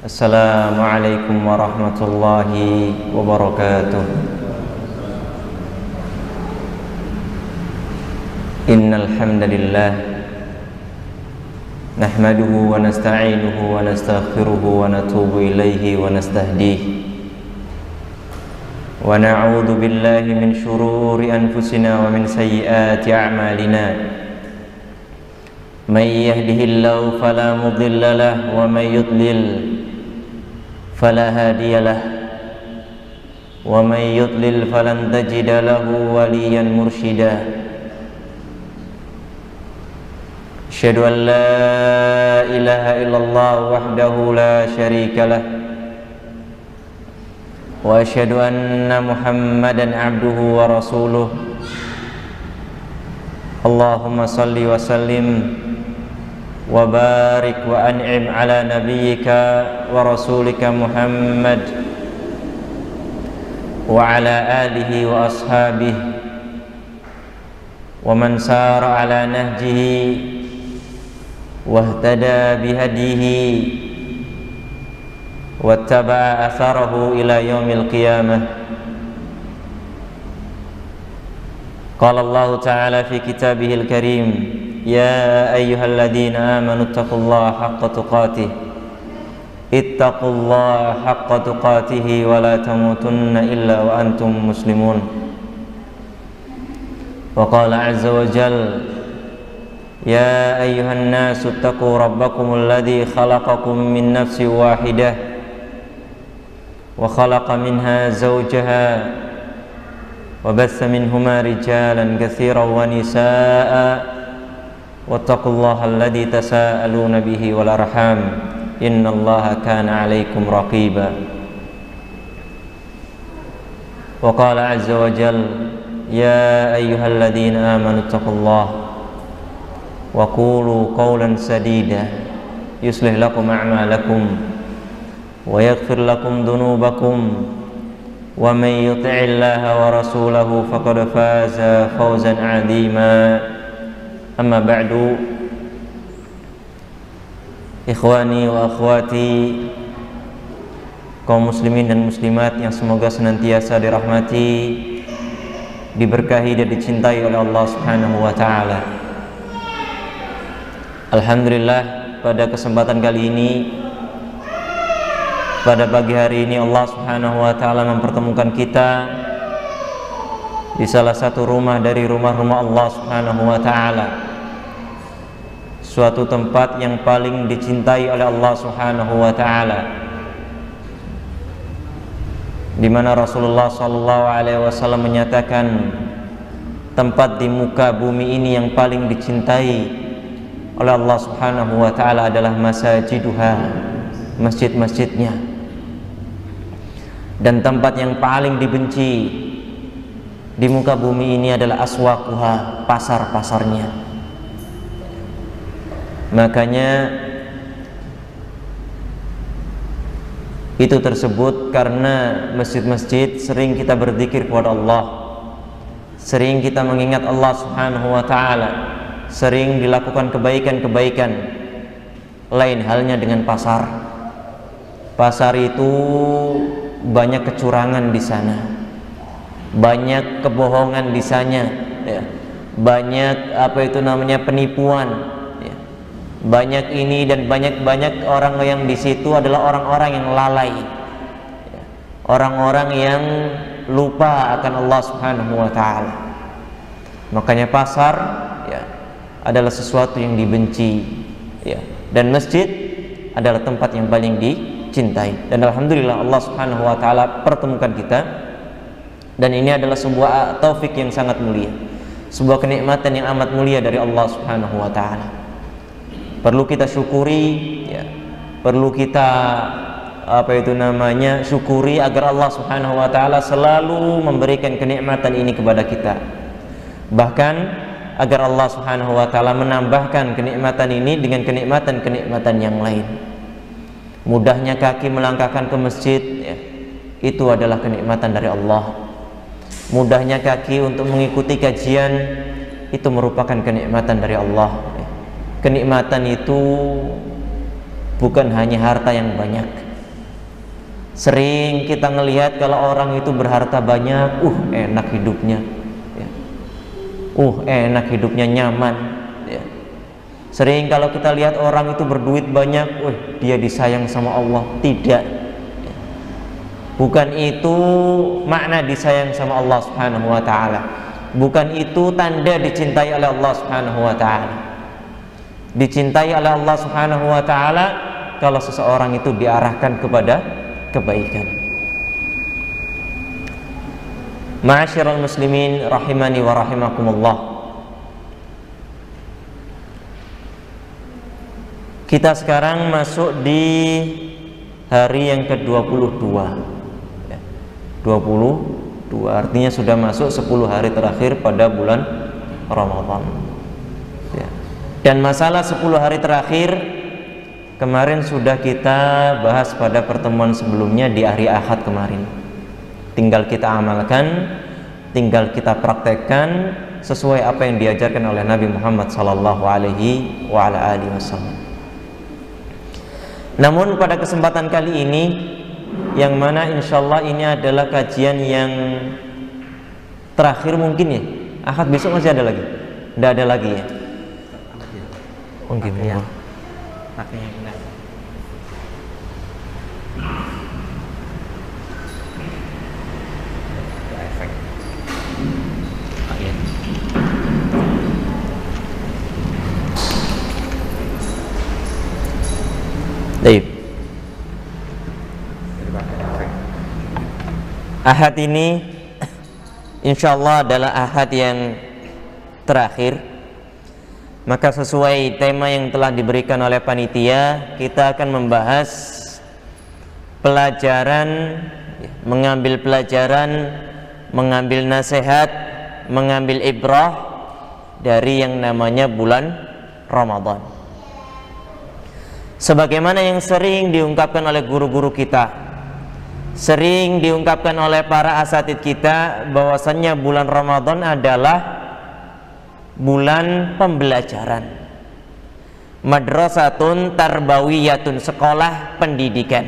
Assalamualaikum warahmatullahi wabarakatuh. Innal hamdalillah nahmaduhu wa nasta'inuhu wa nastaghfiruhu wa natubu ilaihi wa nastahdihi wa na'udzu billahi min shururi anfusina wa min sayyiati a'malina. Man yahdihillahu fala mudilla lahu wa man yudlil fala hadiya lahu wa man yudlil falan tajida lahu waliyan mursyida. Asyhadu an la ilaha illallah wahdahu la syarika lah wa asyhadu anna Muhammadan abduhu wa rasuluh. Allahumma salli wa sallim wa barik wa an'im ala nabiyyika wa rasulika Muhammad wa ala alihi wa ashabihi wa man sara ala nahjihi wahtada bihadihi wattaba'a atharahu ila yaumil qiyamah. Qala Allah ta'ala fi kitabihil karim, ya ayyuhalladzina amanu ittaqullaha haqqa tuqatih ittaqullaha haqqa tuqatih wa la tamutunna illa wa antum muslimun. Wa qala azza wa jalla, ya ayyuhan nasu ittaqu rabbakumul ladzi khalaqakum min nafsin wahidah wa khalaqa minha zawjaha wa bassa minhuma rijalan katsiran wa nisaa'a wattaqullaha alladzi tasaaluna bihi wal arham innallaha kana 'alaikum raqiba. Wa qala azza wa jalla, ya ayyuhalladzina amanu ittaqullaha wa qulu qawlan sadida yuslih lakum a'malakum wa yaghfir lakum dhunubakum wa may yuti'illaha wa rasulahu faqad faza fawzan 'azima. Amma ba'du, ikhwani wa akhwati, kaum muslimin dan muslimat yang semoga senantiasa dirahmati, diberkahi dan dicintai oleh Allah Subhanahu wa taala. Alhamdulillah, pada kesempatan kali ini, pada pagi hari ini Allah Subhanahu wa taala mempertemukan kita di salah satu rumah dari rumah-rumah Allah Subhanahu wa taala. Suatu tempat yang paling dicintai oleh Allah Subhanahu wa taala, di mana Rasulullah sallallahu alaihi wasallam menyatakan tempat di muka bumi ini yang paling dicintai oleh Allah Subhanahu wa taala adalah masajiduha, masjid-masjidnya. Dan tempat yang paling dibenci di muka bumi ini adalah aswaquha, pasar-pasarnya. Makanya itu tersebut karena masjid-masjid sering kita berzikir kepada Allah, sering kita mengingat Allah Subhanahu wa taala, sering dilakukan kebaikan-kebaikan. Lain halnya dengan pasar. Pasar itu banyak kecurangan di sana, banyak kebohongan di sana, ya. Banyak penipuan, ya. Banyak ini dan banyak orang yang di situ adalah orang-orang yang lalai, ya. Orang-orang yang lupa akan Allah Subhanahu wa taala. Makanya pasar, ya, adalah sesuatu yang dibenci, ya. Dan masjid adalah tempat yang paling dicintai. Dan alhamdulillah Allah Subhanahu wa taala pertemukan kita, dan ini adalah sebuah taufik yang sangat mulia, sebuah kenikmatan yang amat mulia dari Allah Subhanahu wa taala. Perlu kita syukuri, ya. Perlu kita syukuri agar Allah Subhanahu wa taala selalu memberikan kenikmatan ini kepada kita. Bahkan agar Allah Subhanahu wa taala menambahkan kenikmatan ini dengan kenikmatan-kenikmatan yang lain. Mudahnya kaki melangkahkan ke masjid, ya, itu adalah kenikmatan dari Allah. Mudahnya kaki untuk mengikuti kajian, itu merupakan kenikmatan dari Allah, ya. Kenikmatan itu bukan hanya harta yang banyak, Sering kita ngelihat kalau orang itu berharta banyak, enak hidupnya, ya. Enak hidupnya, nyaman, ya. Sering kalau kita lihat orang itu berduit banyak, dia disayang sama Allah. Tidak, ya. Bukan itu makna disayang sama Allah Subhanahu wa ta'ala. Bukan itu tanda dicintai oleh Allah Subhanahu wa ta'ala. Dicintai oleh Allah Subhanahu wa ta'ala kalau seseorang itu diarahkan kepada kebaikan. Ma'asyiral muslimin rahimani wa rahimakumullah. Kita sekarang masuk di hari yang ke-22. 22 artinya sudah masuk 10 hari terakhir pada bulan Ramadan. Dan masalah 10 hari terakhir kemarin sudah kita bahas pada pertemuan sebelumnya di hari Ahad kemarin. Tinggal kita amalkan, tinggal kita praktekkan sesuai apa yang diajarkan oleh Nabi Muhammad sallallahu alaihi wasallam. Namun pada kesempatan kali ini, yang mana insyaallah ini adalah kajian yang terakhir mungkin ya. Ahad besok masih ada lagi? Tidak ada lagi ya? Mungkin ya. Pakainya kena. Efek. Pakai. Baik. Ahad ini insyaallah adalah ahad yang terakhir. Maka sesuai tema yang telah diberikan oleh panitia, kita akan membahas pelajaran, mengambil pelajaran, mengambil nasihat, mengambil ibrah dari yang namanya bulan Ramadan. Sebagaimana yang sering diungkapkan oleh guru-guru kita, sering diungkapkan oleh para asatidz kita, bahwasannya bulan Ramadan adalah bulan pembelajaran, madrasatun tarbawiyatun, sekolah pendidikan,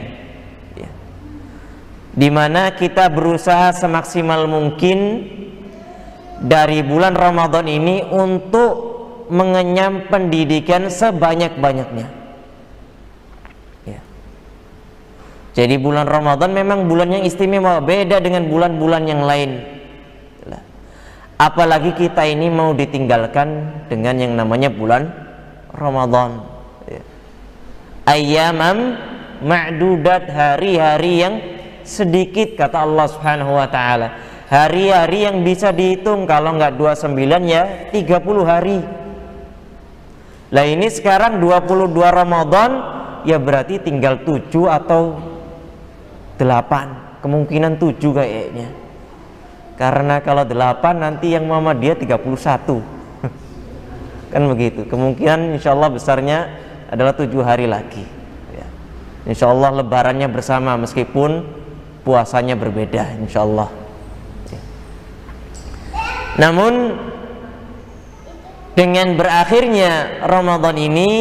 ya. Dimana kita berusaha semaksimal mungkin dari bulan Ramadan ini untuk mengenyam pendidikan sebanyak-banyaknya, ya. Jadi bulan Ramadan memang bulan yang istimewa, beda dengan bulan-bulan yang lain. Apalagi kita ini mau ditinggalkan dengan yang namanya bulan Ramadan, ya. Ayyamam ma'dudat, hari-hari yang sedikit, kata Allah Subhanahu wa ta'ala. Hari-hari yang bisa dihitung, kalau nggak 29 ya 30 hari. Lah ini sekarang 22 Ramadan, ya berarti tinggal 7 atau 8, kemungkinan 7 kayaknya. Karena kalau 8 nanti yang Muhammadiyah 31 kan begitu. Kemungkinan insyaallah besarnya adalah 7 hari lagi, ya. Insyaallah lebarannya bersama meskipun puasanya berbeda insyaallah, ya. Namun dengan berakhirnya Ramadan ini,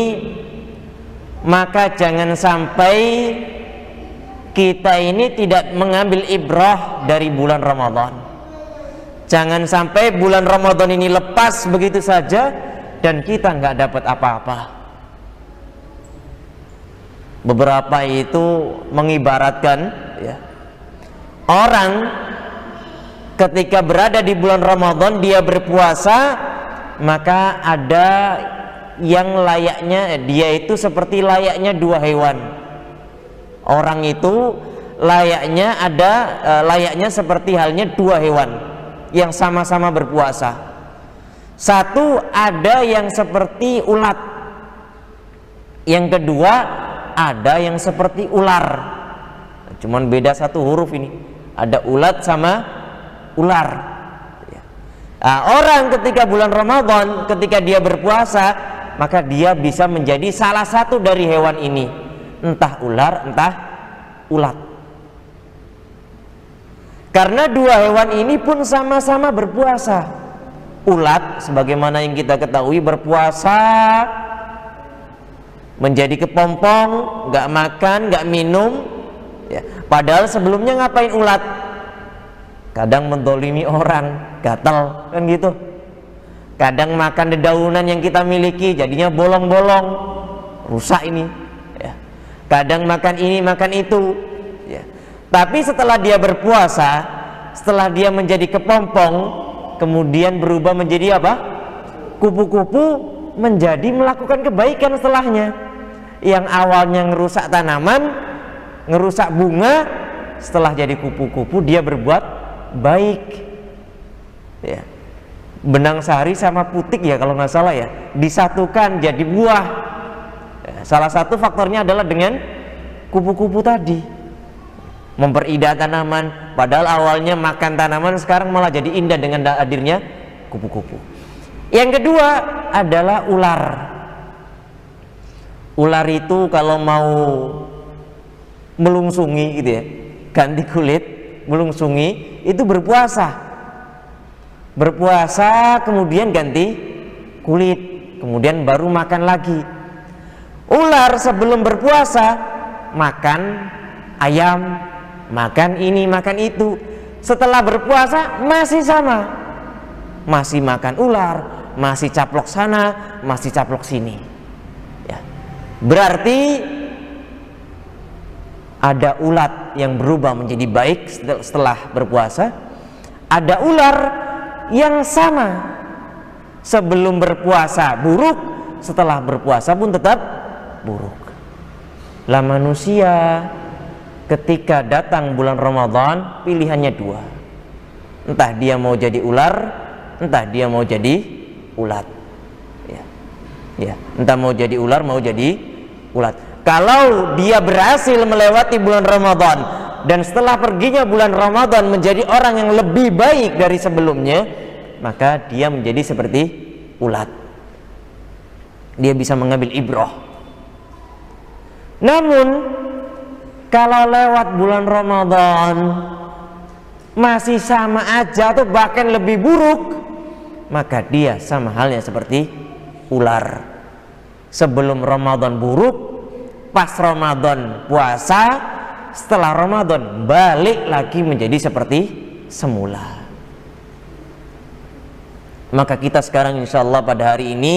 maka jangan sampai kita ini tidak mengambil ibrah dari bulan Ramadan. Jangan sampai bulan Ramadan ini lepas begitu saja dan kita nggak dapat apa-apa. Beberapa itu mengibaratkan, ya, orang ketika berada di bulan Ramadan dia berpuasa, maka ada yang layaknya dia itu seperti layaknya 2 hewan. Orang itu layaknya layaknya seperti halnya 2 hewan yang sama-sama berpuasa. Satu ada yang seperti ulat, yang kedua ada yang seperti ular. Cuman beda 1 huruf ini, ada ulat sama ular. Nah, orang ketika bulan Ramadan, ketika dia berpuasa, maka dia bisa menjadi salah satu dari hewan ini, entah ular entah ulat. Karena 2 hewan ini pun sama-sama berpuasa. Ulat sebagaimana yang kita ketahui berpuasa menjadi kepompong, nggak makan, nggak minum, Ya. Padahal sebelumnya ngapain ulat? Kadang mendolimi orang, gatal kan gitu. Kadang makan dedaunan yang kita miliki jadinya bolong-bolong, rusak ini. Ya. Kadang makan ini makan itu. Ya. Tapi setelah dia berpuasa, setelah dia menjadi kepompong, kemudian berubah menjadi apa? Kupu-kupu, menjadi melakukan kebaikan setelahnya. Yang awalnya ngerusak tanaman, ngerusak bunga, setelah jadi kupu-kupu dia berbuat baik. Ya. Benang sari sama putik ya kalau nggak salah ya, disatukan jadi buah. Ya, salah satu faktornya adalah dengan kupu-kupu tadi, memperindah tanaman. Padahal awalnya makan tanaman, sekarang malah jadi indah dengan hadirnya kupu-kupu. Yang kedua adalah ular. Ular itu kalau mau melungsungi gitu ya, ganti kulit, melungsungi, itu berpuasa. Berpuasa kemudian ganti kulit, kemudian baru makan lagi. Ular sebelum berpuasa makan ayam, makan ini, makan itu. Setelah berpuasa masih sama, masih makan ular, masih caplok sana, masih caplok sini. Ya. Berarti ada ulat yang berubah menjadi baik setelah berpuasa, ada ular yang sama sebelum berpuasa buruk, setelah berpuasa pun tetap buruk. Lah manusia ketika datang bulan Ramadan pilihannya dua, entah dia mau jadi ular, entah dia mau jadi ulat. Ya, entah mau jadi ular, mau jadi ulat. Kalau dia berhasil melewati bulan Ramadan dan setelah perginya bulan Ramadan menjadi orang yang lebih baik dari sebelumnya, maka dia menjadi seperti ulat. Dia bisa mengambil ibrah. Namun kalau lewat bulan Ramadan masih sama aja atau bahkan lebih buruk, maka dia sama halnya seperti ular. Sebelum Ramadan buruk, pas Ramadan puasa, setelah Ramadan balik lagi menjadi seperti semula. Maka kita sekarang insya Allah pada hari ini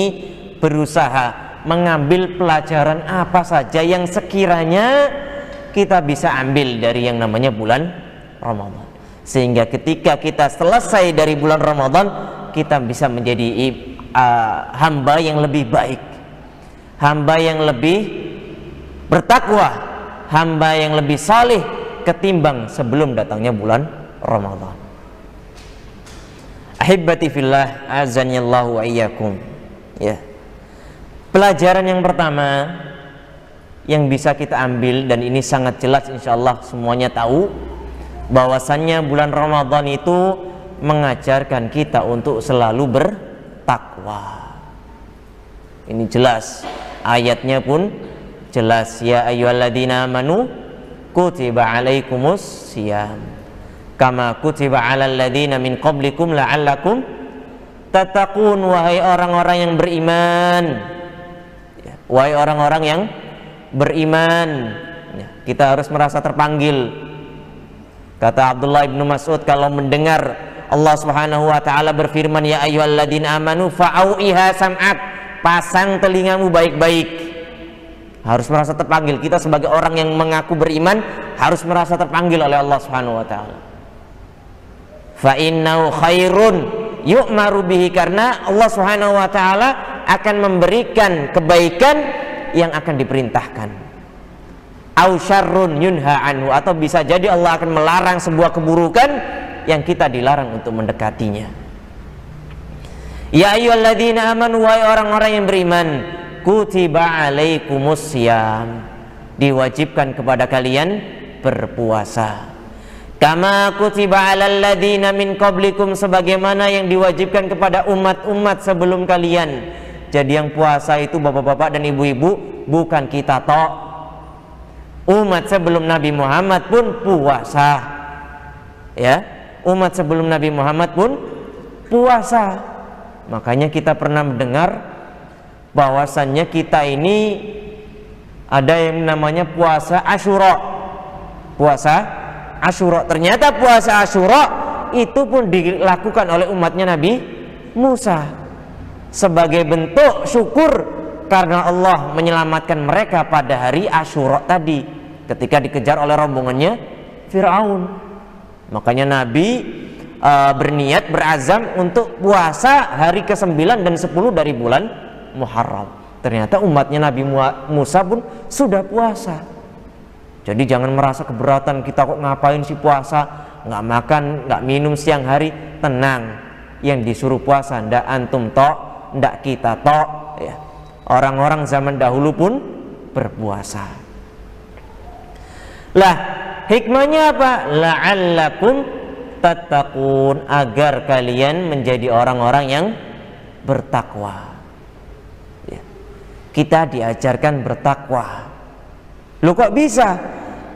berusaha mengambil pelajaran apa saja yang sekiranya kita bisa ambil dari yang namanya bulan Ramadan, sehingga ketika kita selesai dari bulan Ramadan kita bisa menjadi hamba yang lebih baik, hamba yang lebih bertakwa, hamba yang lebih saleh ketimbang sebelum datangnya bulan Ramadan. Ahibbati fillah, azanillahu wa iyyakum. Ya. Pelajaran yang pertama yang bisa kita ambil, dan ini sangat jelas insyaallah semuanya tahu, bahwasannya bulan Ramadan itu mengajarkan kita untuk selalu bertakwa. Ini jelas, ayatnya pun jelas, ya ayyuhalladzina amanu kutiba alaikumus siyam kama kutiba alal ladzina min qablikum la'allakum tattaqun. Wahai orang-orang yang beriman, wahai orang-orang yang beriman, kita harus merasa terpanggil. Kata Abdullah ibnu Mas'ud kalau mendengar Allah Subhanahu wa ta'ala berfirman, ya ayyuhalladzina amanu fa'au'iha sam'ak, pasang telingamu baik-baik. Harus merasa terpanggil. Kita sebagai orang yang mengaku beriman harus merasa terpanggil oleh Allah Subhanahu wa ta'ala. Fa innahu khairun yu'maru bihi, karena Allah Subhanahu wa ta'ala akan memberikan kebaikan yang akan diperintahkan. Au syarrun yunha anhu, atau bisa jadi Allah akan melarang sebuah keburukan yang kita dilarang untuk mendekatinya. Ya ayyuhalladzina amanu, wahai orang-orang yang beriman, kutiba alaikumus syiyam, diwajibkan kepada kalian berpuasa. Kama kutiba alal ladzina min qablikum, sebagaimana yang diwajibkan kepada umat-umat sebelum kalian. Jadi yang puasa itu bapak-bapak dan ibu-ibu bukan kita tok. Umat sebelum Nabi Muhammad pun puasa. Ya, umat sebelum Nabi Muhammad pun puasa. Makanya kita pernah mendengar bahwasannya kita ini ada yang namanya puasa Asyura. puasa Asyura. Ternyata puasa Asyura itu pun dilakukan oleh umatnya Nabi Musa sebagai bentuk syukur karena Allah menyelamatkan mereka pada hari Asyura tadi ketika dikejar oleh rombongannya Fir'aun. Makanya Nabi berniat, berazam untuk puasa hari ke-9 dan 10 dari bulan Muharram. Ternyata umatnya Nabi Musa pun sudah puasa. Jadi jangan merasa keberatan, kita kok ngapain sih puasa, nggak makan, nggak minum siang hari. Tenang, yang disuruh puasa ndak antum tok, ndak kita tok, ya. Orang-orang zaman dahulu pun berpuasa. Lah, hikmahnya apa? La'allakum tattaqun, agar kalian menjadi orang-orang yang bertakwa. Kita diajarkan bertakwa. Loh kok bisa?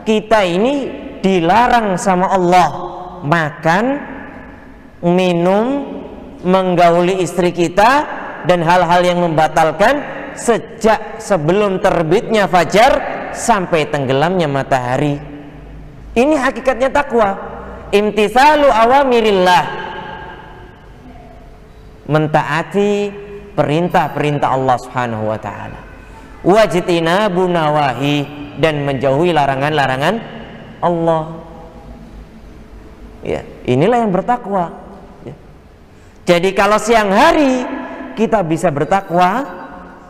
Kita ini dilarang sama Allah makan, minum, menggauli istri kita dan hal-hal yang membatalkan sejak sebelum terbitnya fajar sampai tenggelamnya matahari. Ini hakikatnya takwa. Imtithalu awamirillah, mentaati perintah-perintah Allah Subhanahu wa taala. Wajtinabu nawahi, dan menjauhi larangan-larangan Allah. Ya, inilah yang bertakwa. Ya. Jadi kalau siang hari kita bisa bertakwa,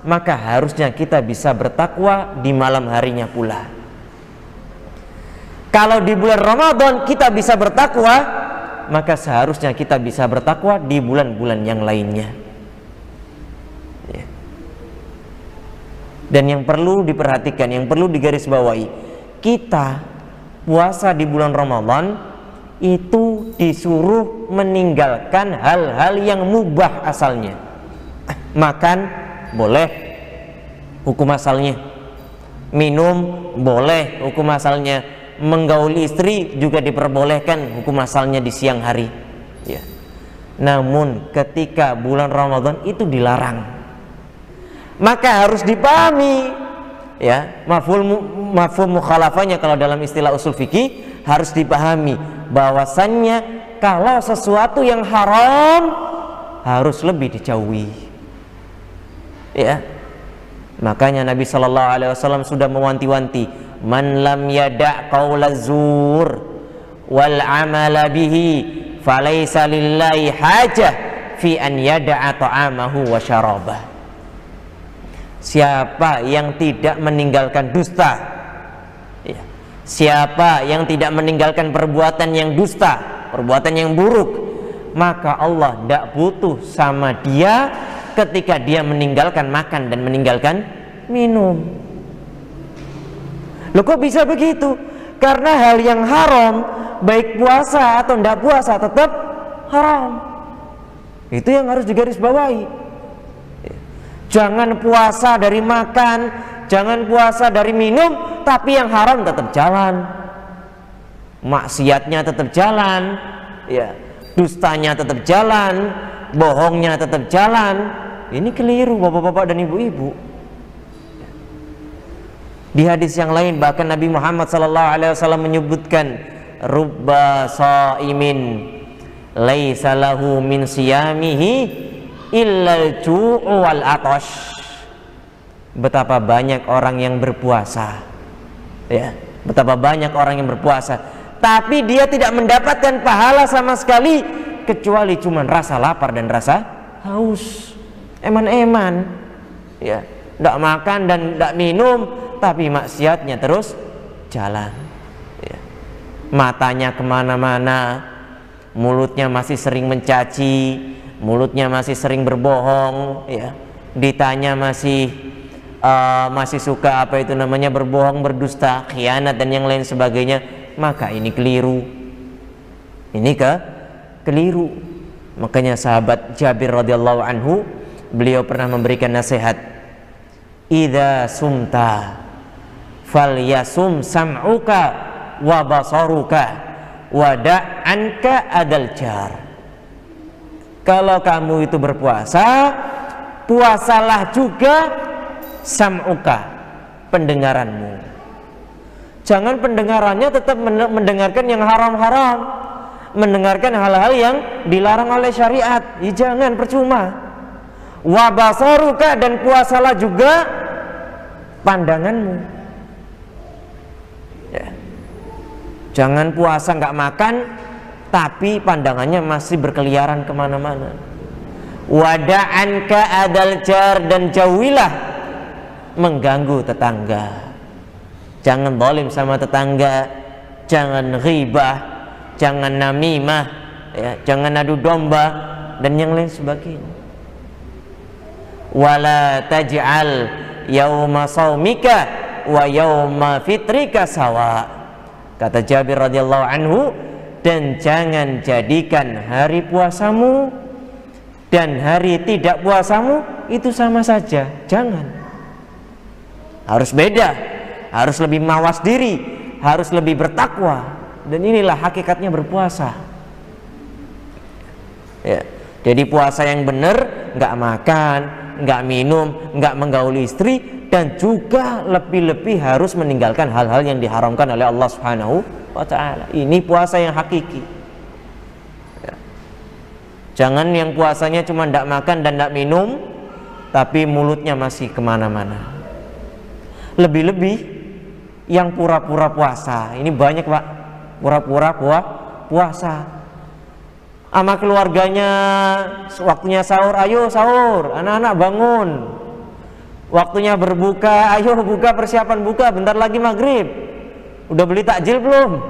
maka harusnya kita bisa bertakwa di malam harinya pula. Kalau di bulan Ramadan kita bisa bertakwa, maka seharusnya kita bisa bertakwa di bulan-bulan yang lainnya. Dan yang perlu diperhatikan, yang perlu digarisbawahi, kita puasa di bulan Ramadan itu disuruh meninggalkan hal-hal yang mubah asalnya. Makan boleh, hukum asalnya. Minum boleh, hukum asalnya. Menggauli istri juga diperbolehkan, hukum asalnya di siang hari. Ya. Namun ketika bulan Ramadan itu dilarang, maka harus dipahami, ya, mafhum mukhalafahnya kalau dalam istilah usul fikih harus dipahami bahwasannya kalau sesuatu yang haram harus lebih dijauhi, ya. Makanya Nabi Shallallahu Alaihi Wasallam sudah mewanti-wanti, man lam yada' qaula zur wal amala bihi falaysa lillahi hajah fi an yada'a ta'amahu wa syarabah. Siapa yang tidak meninggalkan dusta, ya. Siapa yang tidak meninggalkan perbuatan yang dusta, perbuatan yang buruk, maka Allah tidak butuh sama dia ketika dia meninggalkan makan dan meninggalkan minum. Loh kok bisa begitu? Karena hal yang haram, baik puasa atau tidak puasa, tetap haram. Itu yang harus digarisbawahi. Jangan puasa dari makan, jangan puasa dari minum, tapi yang haram tetap jalan, maksiatnya tetap jalan, ya, dustanya tetap jalan, bohongnya tetap jalan. Ini keliru bapak-bapak dan ibu-ibu. Di hadis yang lain bahkan Nabi Muhammad SAW menyebutkan, rubba shaimin laisa lahu min siyamihi illal ju'u wal atash. Betapa banyak orang yang berpuasa, ya, betapa banyak orang yang berpuasa, tapi dia tidak mendapatkan pahala sama sekali kecuali cuman rasa lapar dan rasa haus. Eman-eman, ya, tidak makan dan tidak minum, tapi maksiatnya terus jalan, ya. Matanya kemana-mana, mulutnya masih sering mencaci, mulutnya masih sering berbohong, ya. Ditanya masih suka berbohong, berdusta, khianat dan yang lain sebagainya. Maka ini keliru. Ini keliru. Makanya sahabat Jabir radhiyallahu anhu, beliau pernah memberikan nasihat, idza sumta falyasum sam'uka wa basaruka wa da'anka adal jar. Kalau kamu itu berpuasa, puasalah juga sam'uka, pendengaranmu. Jangan pendengarannya tetap mendengarkan yang haram-haram, mendengarkan hal-hal yang dilarang oleh syariat. Ya, jangan, percuma. Wa basaruka, dan puasalah juga pandanganmu. Ya. Jangan puasa nggak makan, tapi pandangannya masih berkeliaran kemana-mana. Wada'anka adal jar, dan jauhilah mengganggu tetangga. Jangan zalim sama tetangga, jangan ghibah, jangan namimah, ya, jangan adu domba dan yang lain sebagainya. Wala taj'al yauma shaumika wa yauma fitrika sawa. Kata Jabir radhiyallahu anhu, dan jangan jadikan hari puasamu dan hari tidak puasamu itu sama saja. Jangan. Harus beda, harus lebih mawas diri, harus lebih bertakwa. Dan inilah hakikatnya berpuasa. Ya, jadi puasa yang benar, nggak makan, nggak minum, nggak menggauli istri, dan juga lebih-lebih harus meninggalkan hal-hal yang diharamkan oleh Allah Subhanahu wa ta'ala. Ini puasa yang hakiki. Ya. Jangan yang puasanya cuma nggak makan dan nggak minum, tapi mulutnya masih kemana-mana. Lebih-lebih yang pura-pura puasa. Ini banyak, Pak, pura-pura puasa sama keluarganya. Waktunya sahur, ayo sahur, anak-anak bangun. Waktunya berbuka, ayo buka, persiapan buka, bentar lagi maghrib. Udah beli takjil belum?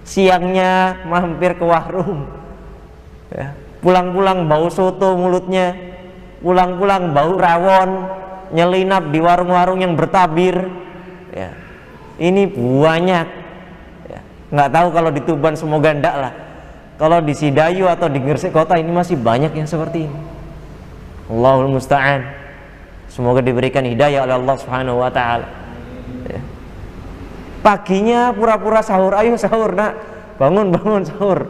Siangnya mampir ke warung, ya. Pulang-pulang bau soto mulutnya, pulang-pulang bau rawon, nyelinap di warung-warung yang bertabir, ya. Ini banyak, ya. Nggak tahu kalau di Tuban, semoga enggak lah. Kalau di Sidayu atau di Gresik Kota ini masih banyak yang seperti ini. Allahul musta'an. Semoga diberikan hidayah oleh Allah Subhanahu wa ta'ala, ya. Paginya pura-pura sahur, ayo sahur nak, bangun sahur.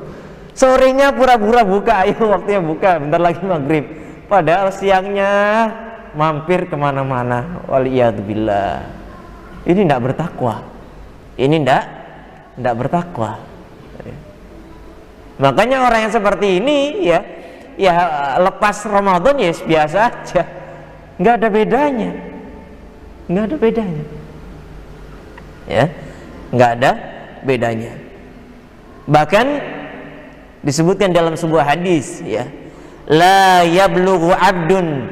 Sorenya pura-pura buka, ayo waktunya buka, bentar lagi maghrib. Padahal siangnya mampir kemana-mana. Waliyadzubillah. Ini tidak bertakwa. Ini tidak bertakwa. Makanya orang yang seperti ini, ya lepas Ramadan ya biasa aja, nggak ada bedanya, ya, nggak ada bedanya. Bahkan disebutkan dalam sebuah hadis, ya, la yablughu abdun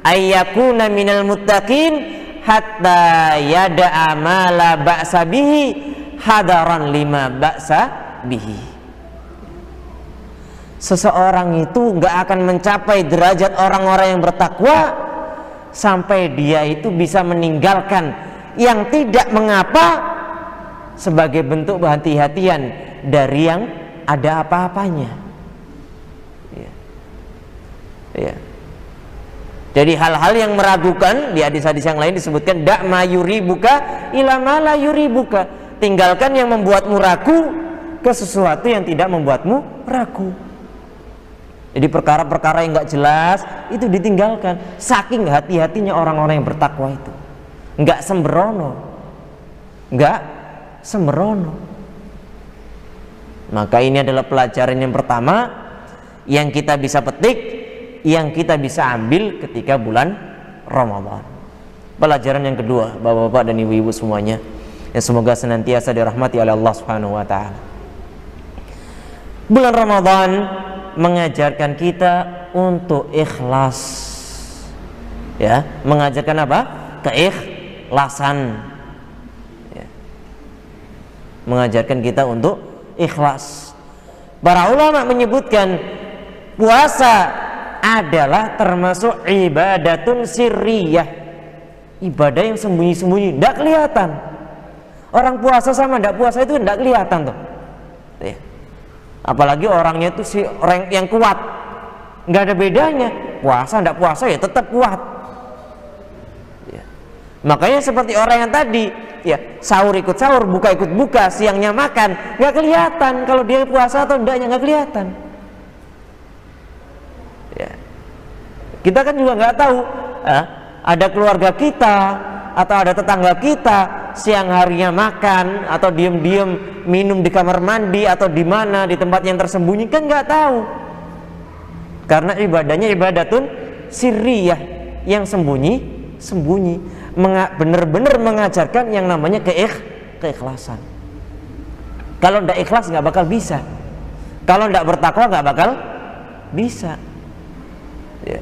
ayyakuna minal muttaqin hatta yada'a ma la ba'sa bihi hadaran lima ba'sa bihi. Seseorang itu nggak akan mencapai derajat orang-orang yang bertakwa sampai dia itu bisa meninggalkan yang tidak mengapa sebagai bentuk hati-hatian dari yang ada apa-apanya. Ya. Jadi hal-hal yang meragukan, di hadis-hadis yang lain disebutkan dak ma yuribuka ila ma la yuribuka. Tinggalkan yang membuatmu ragu ke sesuatu yang tidak membuatmu ragu. Jadi perkara-perkara yang nggak jelas itu ditinggalkan. Saking hati-hatinya orang-orang yang bertakwa itu, nggak sembrono. Maka ini adalah pelajaran yang pertama yang kita bisa petik, yang kita bisa ambil ketika bulan Ramadan. Pelajaran yang kedua, bapak-bapak dan ibu-ibu semuanya, yang semoga senantiasa dirahmati oleh Allah Subhanahu wa ta'ala. Bulan Ramadan mengajarkan kita untuk ikhlas, ya, mengajarkan apa? Keikhlasan, ya. Mengajarkan kita untuk ikhlas. Para ulama menyebutkan puasa adalah termasuk ibadatun sirriyah, ibadah yang sembunyi-sembunyi, tidak kelihatan. Orang puasa sama tidak puasa itu tidak kelihatan tuh, ya. Apalagi orangnya itu si orang yang kuat, nggak ada bedanya. Puasa nggak puasa ya tetap kuat. Ya. Makanya seperti orang yang tadi, ya, sahur ikut sahur, buka ikut buka, siangnya makan, nggak kelihatan kalau dia puasa atau enggaknya, nggak kelihatan. Ya. Kita kan juga nggak tahu, ada keluarga kita atau ada tetangga kita siang harinya makan atau diam-diam minum di kamar mandi atau di mana di tempat yang tersembunyi, kan nggak tahu. Karena ibadahnya ibadatun sirriyah, yang sembunyi, benar-benar mengajarkan yang namanya keikhlasan. Kalau tidak ikhlas nggak bakal bisa. Kalau tidak bertakwa nggak bakal bisa. Ya.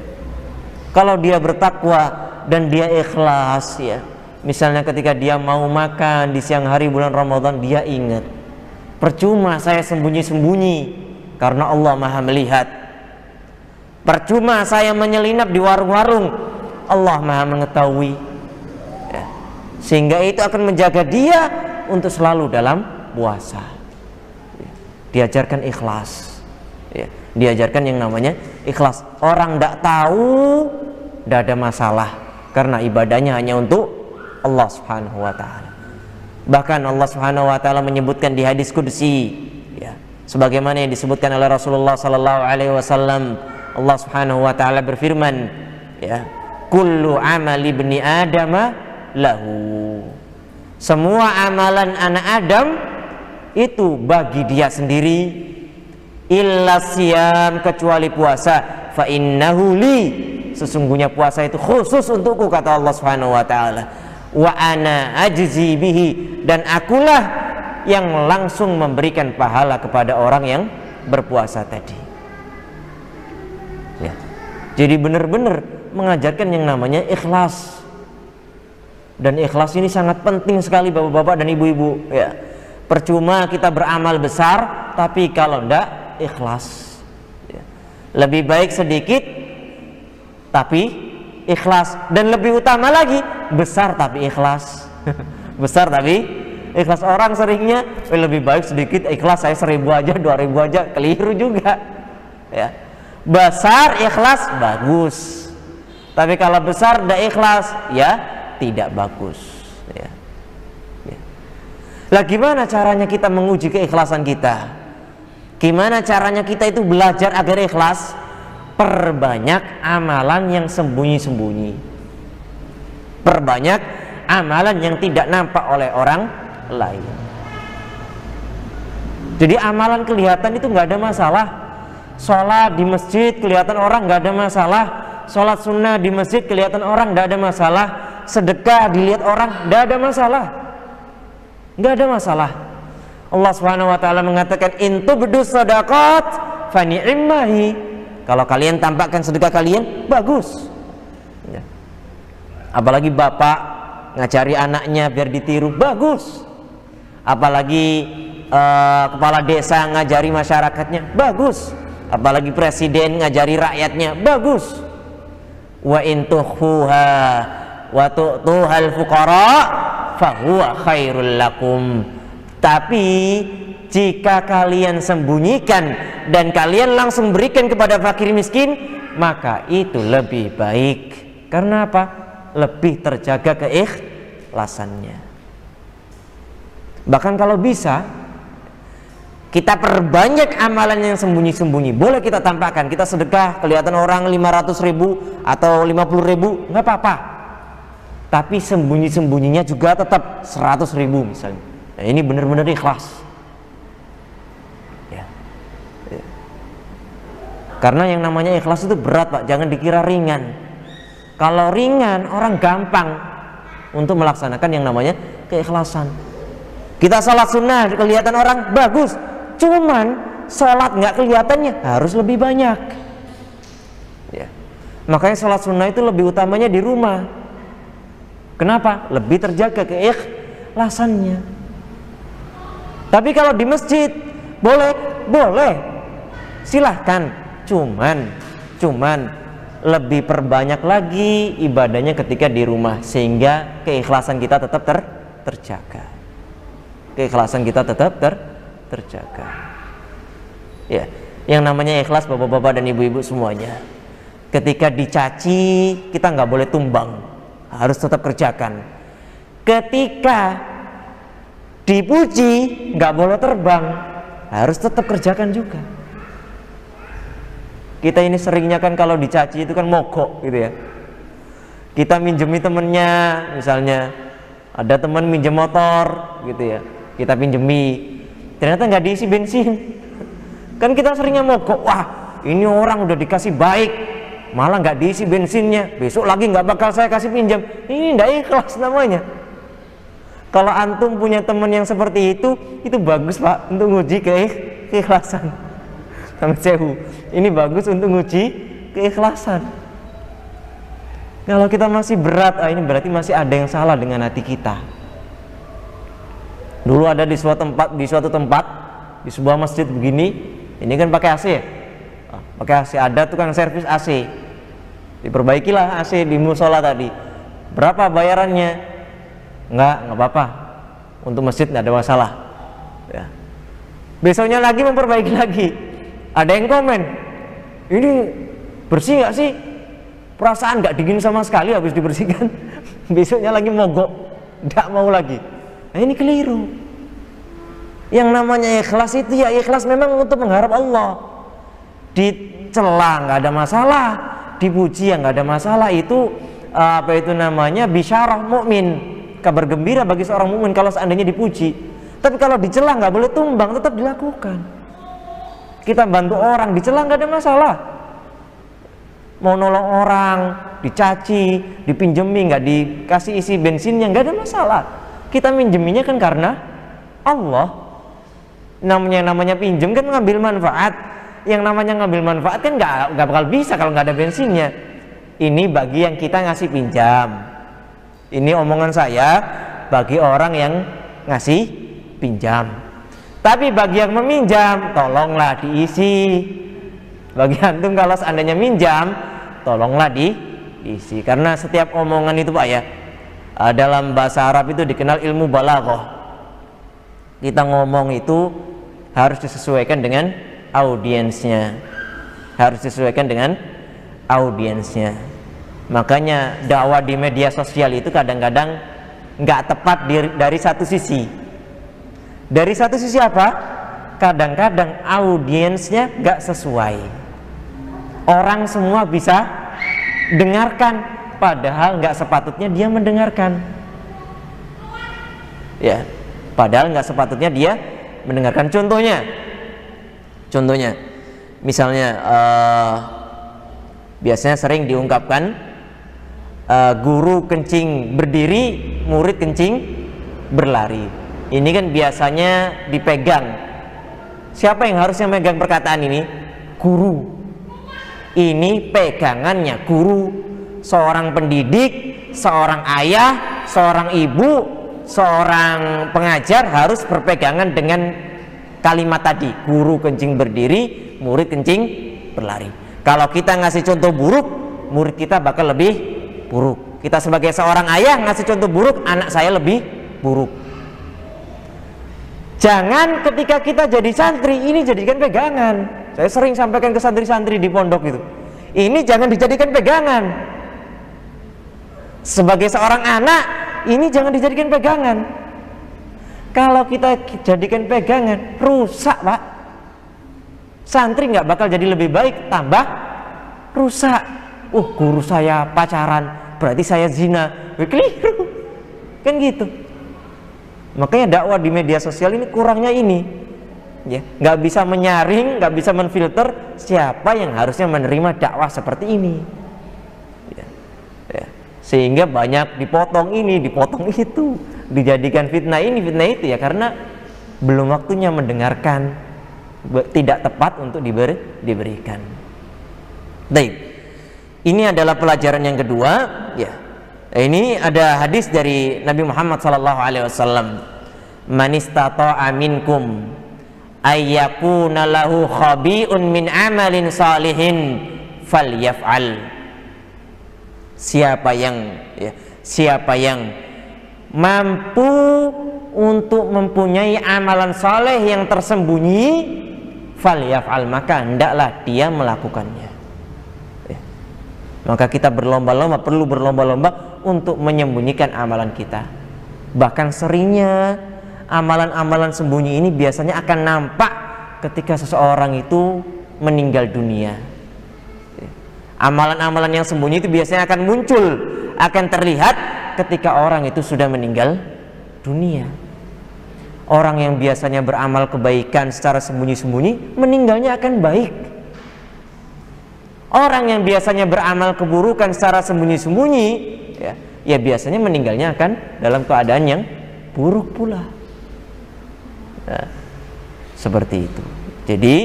Kalau dia bertakwa dan dia ikhlas, ya, misalnya ketika dia mau makan di siang hari bulan Ramadan, dia ingat, percuma saya sembunyi-sembunyi karena Allah Maha melihat. Percuma saya menyelinap di warung-warung, Allah Maha mengetahui. Ya. Sehingga itu akan menjaga dia untuk selalu dalam puasa. Ya. Diajarkan ikhlas. Ya. Diajarkan yang namanya ikhlas. Orang tidak tahu, tidak ada masalah, karena ibadahnya hanya untuk Allah Subhanahu wa ta'ala. Bahkan Allah Subhanahu wa ta'ala menyebutkan di hadis qudsi, ya, sebagaimana yang disebutkan oleh Rasulullah sallallahu alaihi wasallam, Allah Subhanahu wa ta'ala berfirman, ya, kullu amali ibni adama lahu. Semua amalan anak Adam itu bagi dia sendiri, illa siyam, kecuali puasa, fa innahu li, sesungguhnya puasa itu khusus untukku, kata Allah Subhanahu wa taala, wa ana ajzi bihi, dan akulah yang langsung memberikan pahala kepada orang yang berpuasa tadi. Ya. Jadi benar-benar mengajarkan yang namanya ikhlas. Dan ikhlas ini sangat penting sekali bapak-bapak dan ibu-ibu, ya. Percuma kita beramal besar tapi kalau enggak ikhlas, ya. Lebih baik sedikit tapi ikhlas, dan lebih utama lagi besar tapi ikhlas. Besar tapi ikhlas. Orang seringnya lebih baik sedikit ikhlas, saya 1000 aja 2000 aja, keliru juga, ya. Besar ikhlas bagus, tapi kalau besar tidak ikhlas, ya tidak bagus, ya. Ya. Lah gimana caranya kita menguji keikhlasan kita? Gimana caranya kita itu belajar agar ikhlas? Perbanyak amalan yang sembunyi-sembunyi. Perbanyak amalan yang tidak nampak oleh orang lain. Jadi amalan kelihatan itu nggak ada masalah. Sholat di masjid kelihatan orang nggak ada masalah. Sholat sunnah di masjid kelihatan orang nggak ada masalah. Sedekah dilihat orang nggak ada masalah. Nggak ada masalah. Allah Subhanahu wa taala mengatakan, in tubdu shadaqat fa ni'mahi. Kalau kalian tampakkan sedekah kalian, bagus. Ya. Apalagi bapak ngajari anaknya biar ditiru, bagus. Apalagi kepala desa ngajari masyarakatnya, bagus. Apalagi presiden ngajari rakyatnya, bagus. Wa in tukhfuha wa tu'tuhal fuqara fa huwa khairul lakum. Tapi jika kalian sembunyikan dan kalian langsung berikan kepada fakir miskin, maka itu lebih baik. Karena apa? Lebih terjaga keikhlasannya. Bahkan kalau bisa, kita perbanyak amalan yang sembunyi-sembunyi. Boleh kita tampakkan, kita sedekah kelihatan orang 500.000 atau 50.000, nggak apa-apa. Tapi sembunyi-sembunyinya juga tetap 100.000 misalnya. Nah, ini benar-benar ikhlas, ya. Ya. Karena yang namanya ikhlas itu berat, Pak. Jangan dikira ringan. Kalau ringan, orang gampang untuk melaksanakan yang namanya keikhlasan. Kita sholat sunnah kelihatan orang bagus, cuman sholat nggak kelihatannya harus lebih banyak, ya. Makanya sholat sunnah itu lebih utamanya di rumah. Kenapa? Lebih terjaga keikhlasannya. Tapi kalau di masjid boleh, silahkan. Cuman lebih perbanyak lagi ibadahnya ketika di rumah, sehingga keikhlasan kita tetap terjaga. Keikhlasan kita tetap terjaga. Ya, yang namanya ikhlas bapak-bapak dan ibu-ibu semuanya. Ketika dicaci kita nggak boleh tumbang, harus tetap kerjakan. Ketika dipuji nggak boleh terbang, harus tetap kerjakan juga. Kita ini seringnya kan kalau dicaci itu kan mogok gitu ya. Kita minjemi temennya misalnya Ada teman minjem motor gitu ya, kita pinjemi, ternyata nggak diisi bensin. Kan kita seringnya mogok, wah ini orang udah dikasih baik, malah nggak diisi bensinnya, besok lagi nggak bakal saya kasih pinjam. Ini nggak ikhlas namanya. Kalau antum punya teman yang seperti itu bagus pak untuk nguji keikhlasan. Sama sewu, ini bagus untuk nguji keikhlasan. Kalau kita masih berat, ini berarti masih ada yang salah dengan hati kita. Dulu ada di suatu tempat, di sebuah masjid begini, ini kan pakai AC ya, pakai AC, ada tukang servis AC, diperbaikilah AC di musola tadi. Berapa bayarannya? Nggak apa-apa, untuk masjid nggak ada masalah ya. Besoknya lagi memperbaiki lagi, ada yang komen, ini bersih nggak sih? Perasaan nggak dingin sama sekali habis dibersihkan. Besoknya lagi mogok, nggak mau lagi. Nah ini keliru. Yang namanya ikhlas itu ya ikhlas memang untuk mengharap Allah. Dicela nggak ada masalah, dipuji ya nggak ada masalah. Itu apa itu namanya bisyarah mukmin, kabar gembira bagi seorang mukmin kalau seandainya dipuji. Tapi kalau dicela nggak boleh tumbang, tetap dilakukan. Kita bantu orang, dicela nggak ada masalah. Mau nolong orang, dicaci, dipinjemi, nggak dikasih isi bensinnya, nggak ada masalah. Kita minjeminya kan karena Allah. Namanya pinjem kan ngambil manfaat. Yang namanya ngambil manfaat kan nggak bakal bisa kalau nggak ada bensinnya. Ini bagi yang kita ngasih pinjam. Ini omongan saya bagi orang yang ngasih pinjam. Tapi bagi yang meminjam, tolonglah diisi. Bagi antum kalau seandainya minjam, tolonglah diisi. Karena setiap omongan itu pak ya, dalam bahasa Arab itu dikenal ilmu balaghah. Kita ngomong itu harus disesuaikan dengan audiensnya, harus disesuaikan dengan audiensnya. Makanya dakwah di media sosial itu kadang-kadang nggak tepat dari satu sisi. Dari satu sisi apa? Kadang-kadang audiensnya nggak sesuai. Orang semua bisa dengarkan, padahal nggak sepatutnya dia mendengarkan. Ya, padahal nggak sepatutnya dia mendengarkan. Contohnya, misalnya biasanya sering diungkapkan, guru kencing berdiri, murid kencing berlari. Ini kan biasanya dipegang. Siapa yang harusnya megang perkataan ini? Guru. Ini pegangannya guru, seorang pendidik, seorang ayah, seorang ibu, seorang pengajar harus berpegangan dengan kalimat tadi, guru kencing berdiri, murid kencing berlari. Kalau kita ngasih contoh buruk, murid kita bakal lebih buruk. Kita sebagai seorang ayah ngasih contoh buruk, anak saya lebih buruk. Jangan ketika kita jadi santri ini jadikan pegangan. Saya sering sampaikan ke santri-santri di pondok itu, ini jangan dijadikan pegangan. Sebagai seorang anak, ini jangan dijadikan pegangan. Kalau kita jadikan pegangan, rusak pak. Santri nggak bakal jadi lebih baik, tambah rusak. Guru saya pacaran, berarti saya zina. Keliru. Kan gitu. Makanya dakwah di media sosial ini kurangnya ini. Ya, nggak bisa menyaring, nggak bisa menfilter siapa yang harusnya menerima dakwah seperti ini. Ya. Sehingga banyak dipotong ini, dipotong itu, dijadikan fitnah ini, fitnah itu ya karena belum waktunya mendengarkan, tidak tepat untuk diberikan. Baik, ini adalah pelajaran yang kedua. Ya, ini ada hadis dari Nabi Muhammad SAW. Man istata'a minkum ayyakuna lahu khabi'un min amalin salihin falyaf'al. Siapa yang mampu untuk mempunyai amalan saleh yang tersembunyi, falyaf'al, maka hendaklah dia melakukannya. Maka kita perlu berlomba-lomba untuk menyembunyikan amalan kita. Bahkan seringnya amalan-amalan sembunyi ini biasanya akan nampak ketika seseorang itu meninggal dunia. Amalan-amalan yang sembunyi itu biasanya akan muncul, akan terlihat ketika orang itu sudah meninggal dunia. Orang yang biasanya beramal kebaikan secara sembunyi-sembunyi, meninggalnya akan baik. Orang yang biasanya beramal keburukan secara sembunyi-sembunyi, ya biasanya meninggalnya akan dalam keadaan yang buruk pula. Nah, seperti itu. Jadi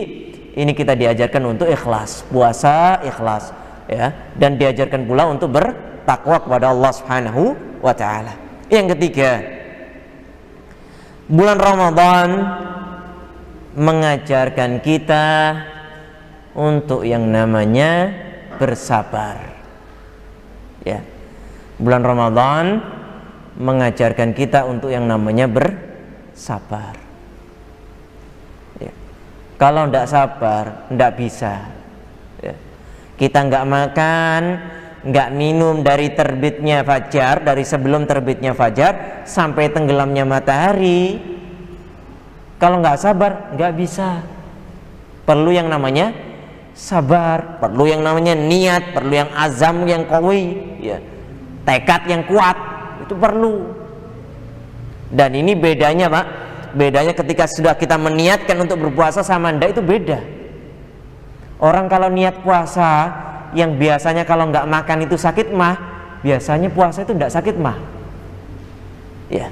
ini kita diajarkan untuk ikhlas, puasa ikhlas, ya, dan diajarkan pula untuk bertakwa kepada Allah Subhanahu wa taala. Yang ketiga, bulan Ramadan mengajarkan kita untuk yang namanya bersabar. Ya. Bulan Ramadan mengajarkan kita untuk yang namanya bersabar. Ya. Kalau tidak sabar, tidak bisa. Ya. Kita nggak makan, nggak minum dari terbitnya fajar, dari sebelum terbitnya fajar sampai tenggelamnya matahari. Kalau nggak sabar, nggak bisa. Perlu yang namanya sabar, perlu yang namanya niat, perlu yang azam yang qawi, ya, tekad yang kuat, itu perlu. Dan ini bedanya, Pak, bedanya ketika sudah kita meniatkan untuk berpuasa sama ndak itu beda. Orang kalau niat puasa yang biasanya kalau nggak makan itu sakit mah, biasanya puasa itu ndak sakit mah. Ya.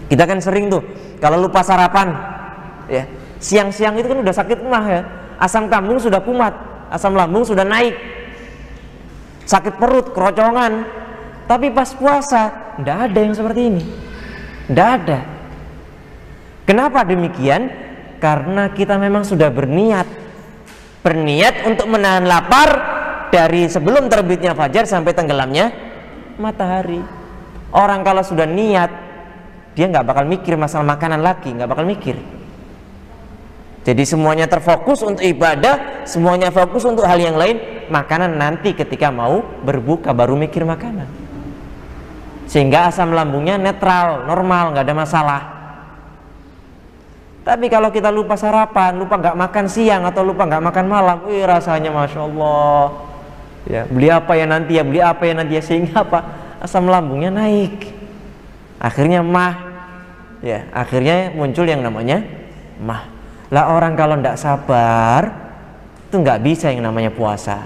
Kita kan sering tuh kalau lupa sarapan, ya, siang-siang itu kan udah sakit mah, ya. Asam lambung sudah kumat, asam lambung sudah naik, sakit perut, kerocongan. Tapi pas puasa ndak ada yang seperti ini, ndak ada. Kenapa demikian? Karena kita memang sudah berniat untuk menahan lapar dari sebelum terbitnya fajar sampai tenggelamnya matahari. Orang kalau sudah niat, dia nggak bakal mikir masalah makanan lagi, nggak bakal mikir. Jadi semuanya terfokus untuk ibadah, semuanya fokus untuk hal yang lain. Makanan nanti ketika mau berbuka baru mikir makanan. Sehingga asam lambungnya netral, normal, nggak ada masalah. Tapi kalau kita lupa sarapan, lupa nggak makan siang atau lupa nggak makan malam, rasanya masya Allah. Ya, beli apa ya nanti ya, beli apa ya nanti ya, sehingga apa? Asam lambungnya naik. Akhirnya mah, ya, akhirnya muncul yang namanya mah. Lah orang kalau tidak sabar itu nggak bisa yang namanya puasa.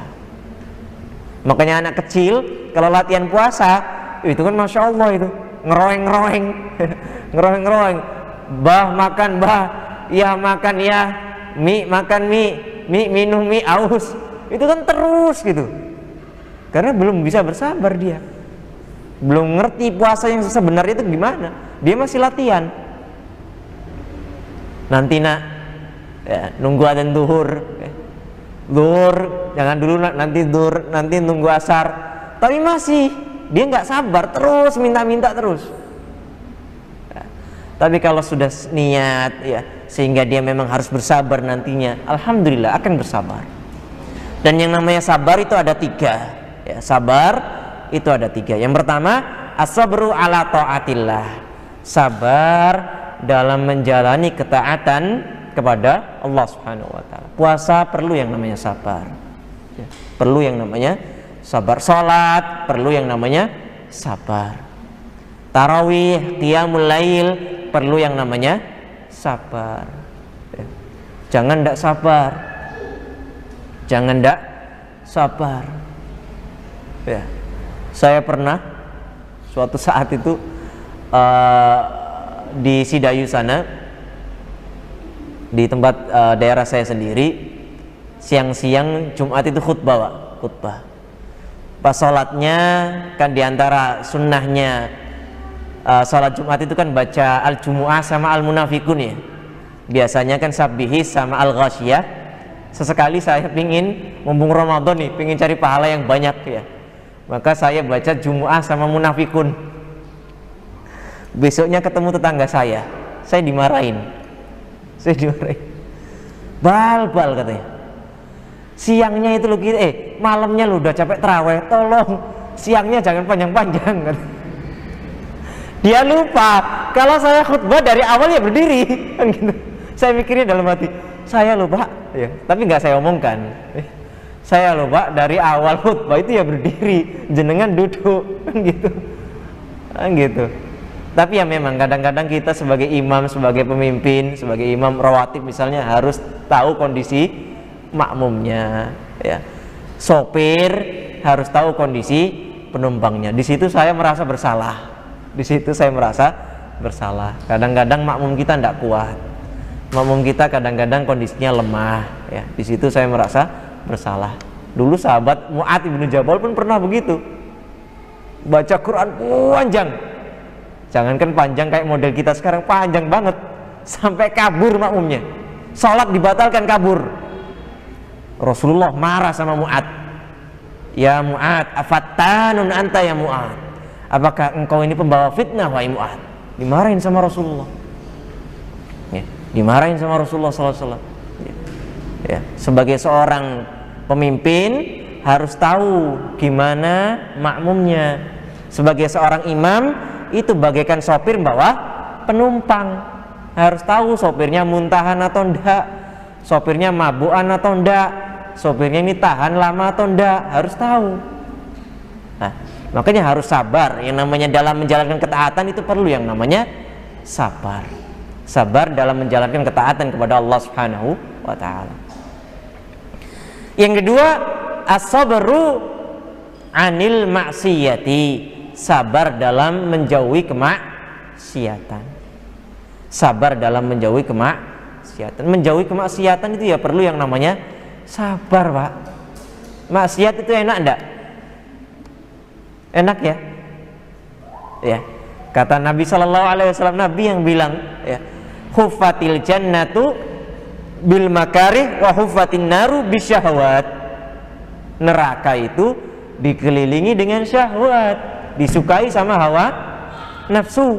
Makanya anak kecil kalau latihan puasa itu kan masya Allah itu ngeroeng-ngeroeng, ngeroeng-ngeroeng. Bah makan bah, ya makan ya, mie makan mie, minum mie, aus. Itu kan terus gitu. Karena belum bisa bersabar dia. Belum ngerti puasa yang sebenarnya itu gimana. Dia masih latihan. Nanti nak, ya, nunggu adzan duhur, duhur jangan dulu nak, nanti duhur, nanti nunggu asar. Tapi masih dia nggak sabar, terus minta-minta terus. Ya. Tapi kalau sudah niat, ya, sehingga dia memang harus bersabar nantinya, alhamdulillah akan bersabar. Dan yang namanya sabar itu ada tiga, ya, sabar itu ada tiga. Yang pertama, as-sabru ala ta'atillah, sabar dalam menjalani ketaatan kepada Allah Subhanahu wa taala. Puasa perlu yang namanya sabar. Ya, perlu yang namanya sabar. Salat perlu yang namanya sabar. Tarawih, qiyamul lail perlu yang namanya sabar. Ya. Jangan ndak sabar. Jangan ndak sabar. Ya. Saya pernah suatu saat itu di Sidayu sana, di tempat daerah saya sendiri, siang-siang Jumat itu khutbah. Pas sholatnya kan diantara sunnahnya sholat Jumat itu kan baca al-Jumu'ah sama al-Munafikun, ya. Biasanya kan Sabbihis sama al-Ghasyiyah. Sesekali saya pingin mumpung Ramadan nih, pingin cari pahala yang banyak, ya. Maka saya baca Jumu'ah sama Munafikun. Besoknya ketemu tetangga saya dimarahin. Bal katanya. Siangnya itu lo gitu, malamnya lo udah capek terawih, tolong siangnya jangan panjang-panjang. Dia lupa kalau saya khutbah dari awal ya berdiri, kan gitu. Saya mikirnya dalam hati, saya lupa, ya, tapi nggak saya omongkan. Saya lupa dari awal khutbah itu ya berdiri, jenengan duduk, kan gitu. Tapi ya memang kadang-kadang kita sebagai imam, sebagai pemimpin, sebagai imam rawatib misalnya harus tahu kondisi makmumnya, ya. Sopir harus tahu kondisi penumpangnya. Di situ saya merasa bersalah. Di situ saya merasa bersalah. Kadang-kadang makmum kita tidak kuat. Makmum kita kadang-kadang kondisinya lemah, ya. Di situ saya merasa bersalah. Dulu sahabat Mu'adz bin Jabal pun pernah begitu. Baca Quran panjang. Jangankan panjang kayak model kita sekarang, panjang banget. Sampai kabur makmumnya. Salat dibatalkan, kabur. Rasulullah marah sama Mu'adz. Ya Mu'adz, afattanun anta ya Mu'adz. Apakah engkau ini pembawa fitnah wahai Mu'adz? Dimarahin sama Rasulullah. Ya, dimarahin sama Rasulullah SAW. Ya, sebagai seorang pemimpin harus tahu gimana makmumnya. Sebagai seorang imam itu bagaikan sopir bawa penumpang, harus tahu sopirnya muntahan atau enggak, sopirnya mabukan atau enggak, sopirnya ini tahan lama atau enggak, harus tahu. Nah, makanya harus sabar. Yang namanya dalam menjalankan ketaatan itu perlu yang namanya sabar. Sabar dalam menjalankan ketaatan kepada Allah Subhanahu wa ta'ala. Yang kedua, as-sabru anil maksiyati, sabar dalam menjauhi kemaksiatan. Sabar dalam menjauhi kemaksiatan. Menjauhi kemaksiatan itu ya perlu yang namanya sabar, Pak. Maksiat itu enak enggak? Enak ya? Ya. Kata Nabi SAW, Nabi yang bilang, ya, huffatil jannatu bil makarih wa huffatin naru bisyahwat. Neraka itu dikelilingi dengan syahwat, disukai sama hawa nafsu.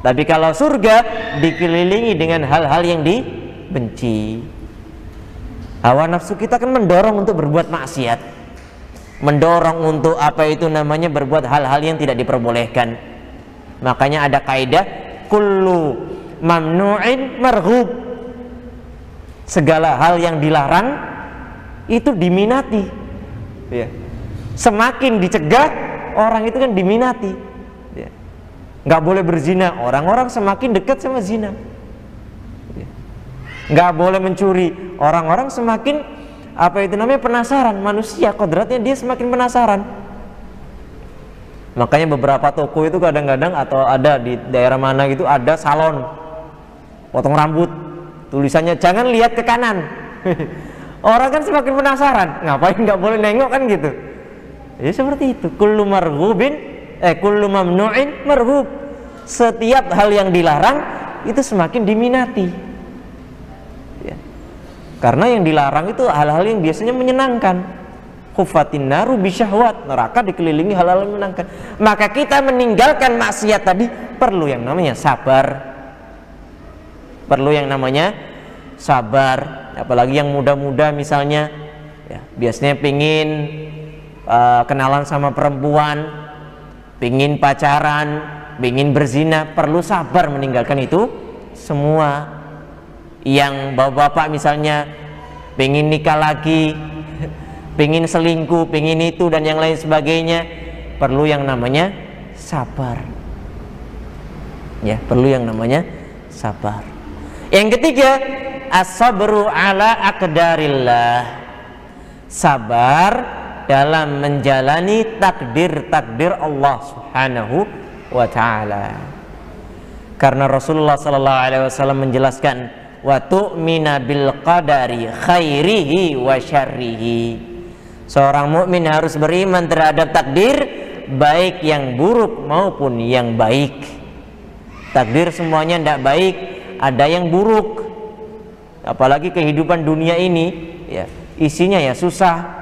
Tapi kalau surga dikelilingi dengan hal-hal yang dibenci. Hawa nafsu kita kan mendorong untuk berbuat maksiat, mendorong untuk apa itu namanya berbuat hal-hal yang tidak diperbolehkan. Makanya ada kaidah kullu mamnu'in marghub. Segala hal yang dilarang itu diminati, ya. Semakin dicegah, orang itu kan diminati, ya. Nggak boleh berzina, orang-orang semakin dekat sama zina, ya. Nggak boleh mencuri, orang-orang semakin apa itu namanya penasaran. Manusia kodratnya dia semakin penasaran. Makanya beberapa toko itu kadang-kadang atau ada di daerah mana gitu ada salon potong rambut, tulisannya jangan lihat ke kanan. Orang kan semakin penasaran, ngapain nggak boleh nengok kan gitu. Ya seperti itu. Kullu marghubin kullu mamnu'in marghub. Setiap hal yang dilarang itu semakin diminati, ya. Karena yang dilarang itu hal-hal yang biasanya menyenangkan. Khuffatin naru bisyahwat, neraka dikelilingi hal-hal yang menyenangkan. Maka kita meninggalkan maksiat tadi perlu yang namanya sabar. Perlu yang namanya sabar. Apalagi yang muda-muda misalnya, ya, biasanya pingin kenalan sama perempuan, pingin pacaran, pingin berzina, perlu sabar meninggalkan itu semua. Yang bapak-bapak misalnya pingin nikah lagi, pingin selingkuh, pingin itu dan yang lain sebagainya, perlu yang namanya sabar, ya, perlu yang namanya sabar. Yang ketiga, as-sabru ala aqdarillah, sabar dalam menjalani takdir-takdir Allah Subhanahu wa ta'ala. Karena Rasulullah sallallahu alaihi wasallam menjelaskan, wa tu'mina bil qadari khairihi wa syarrihi. Seorang mukmin harus beriman terhadap takdir, baik yang buruk maupun yang baik. Takdir semuanya tidak baik, ada yang buruk. Apalagi kehidupan dunia ini, ya, isinya ya susah.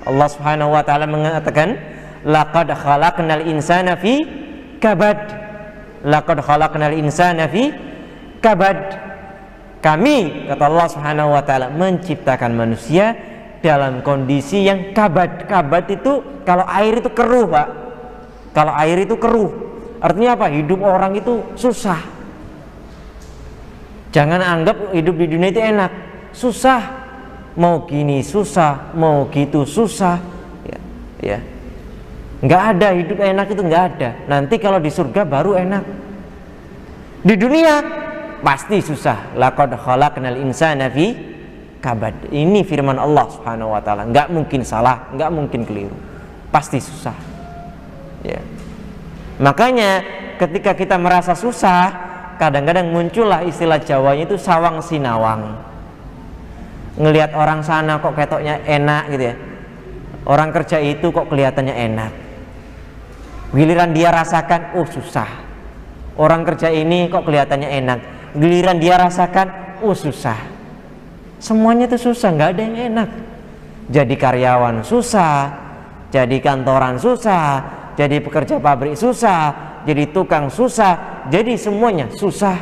Allah Subhanahu wa taala mengatakan, laqad khalaqnal insana fi kabad. Laqad khalaqnal insana fi kabad. Kami, kata Allah Subhanahu wa taala, menciptakan manusia dalam kondisi yang kabad. Kabad itu kalau air itu keruh, Pak. Kalau air itu keruh, artinya apa? Hidup orang itu susah. Jangan anggap hidup di dunia itu enak, susah. Mau gini susah, mau gitu susah, ya, ya. Nggak ada hidup enak itu, nggak ada. Nanti kalau di surga baru enak. Di dunia pasti susah. Laqad khalaqnal insana fi kabad. Ini firman Allah Subhanahu wa taala. Nggak mungkin salah, nggak mungkin keliru. Pasti susah. Ya. Makanya ketika kita merasa susah, kadang-kadang muncullah istilah Jawanya itu sawang sinawang. Ngelihat orang sana kok ketoknya enak gitu ya. Orang kerja itu kok kelihatannya enak. Giliran dia rasakan, oh susah. Orang kerja ini kok kelihatannya enak. Giliran dia rasakan, oh susah. Semuanya itu susah, nggak ada yang enak. Jadi karyawan susah, jadi kantoran susah, jadi pekerja pabrik susah, jadi tukang susah, jadi semuanya susah.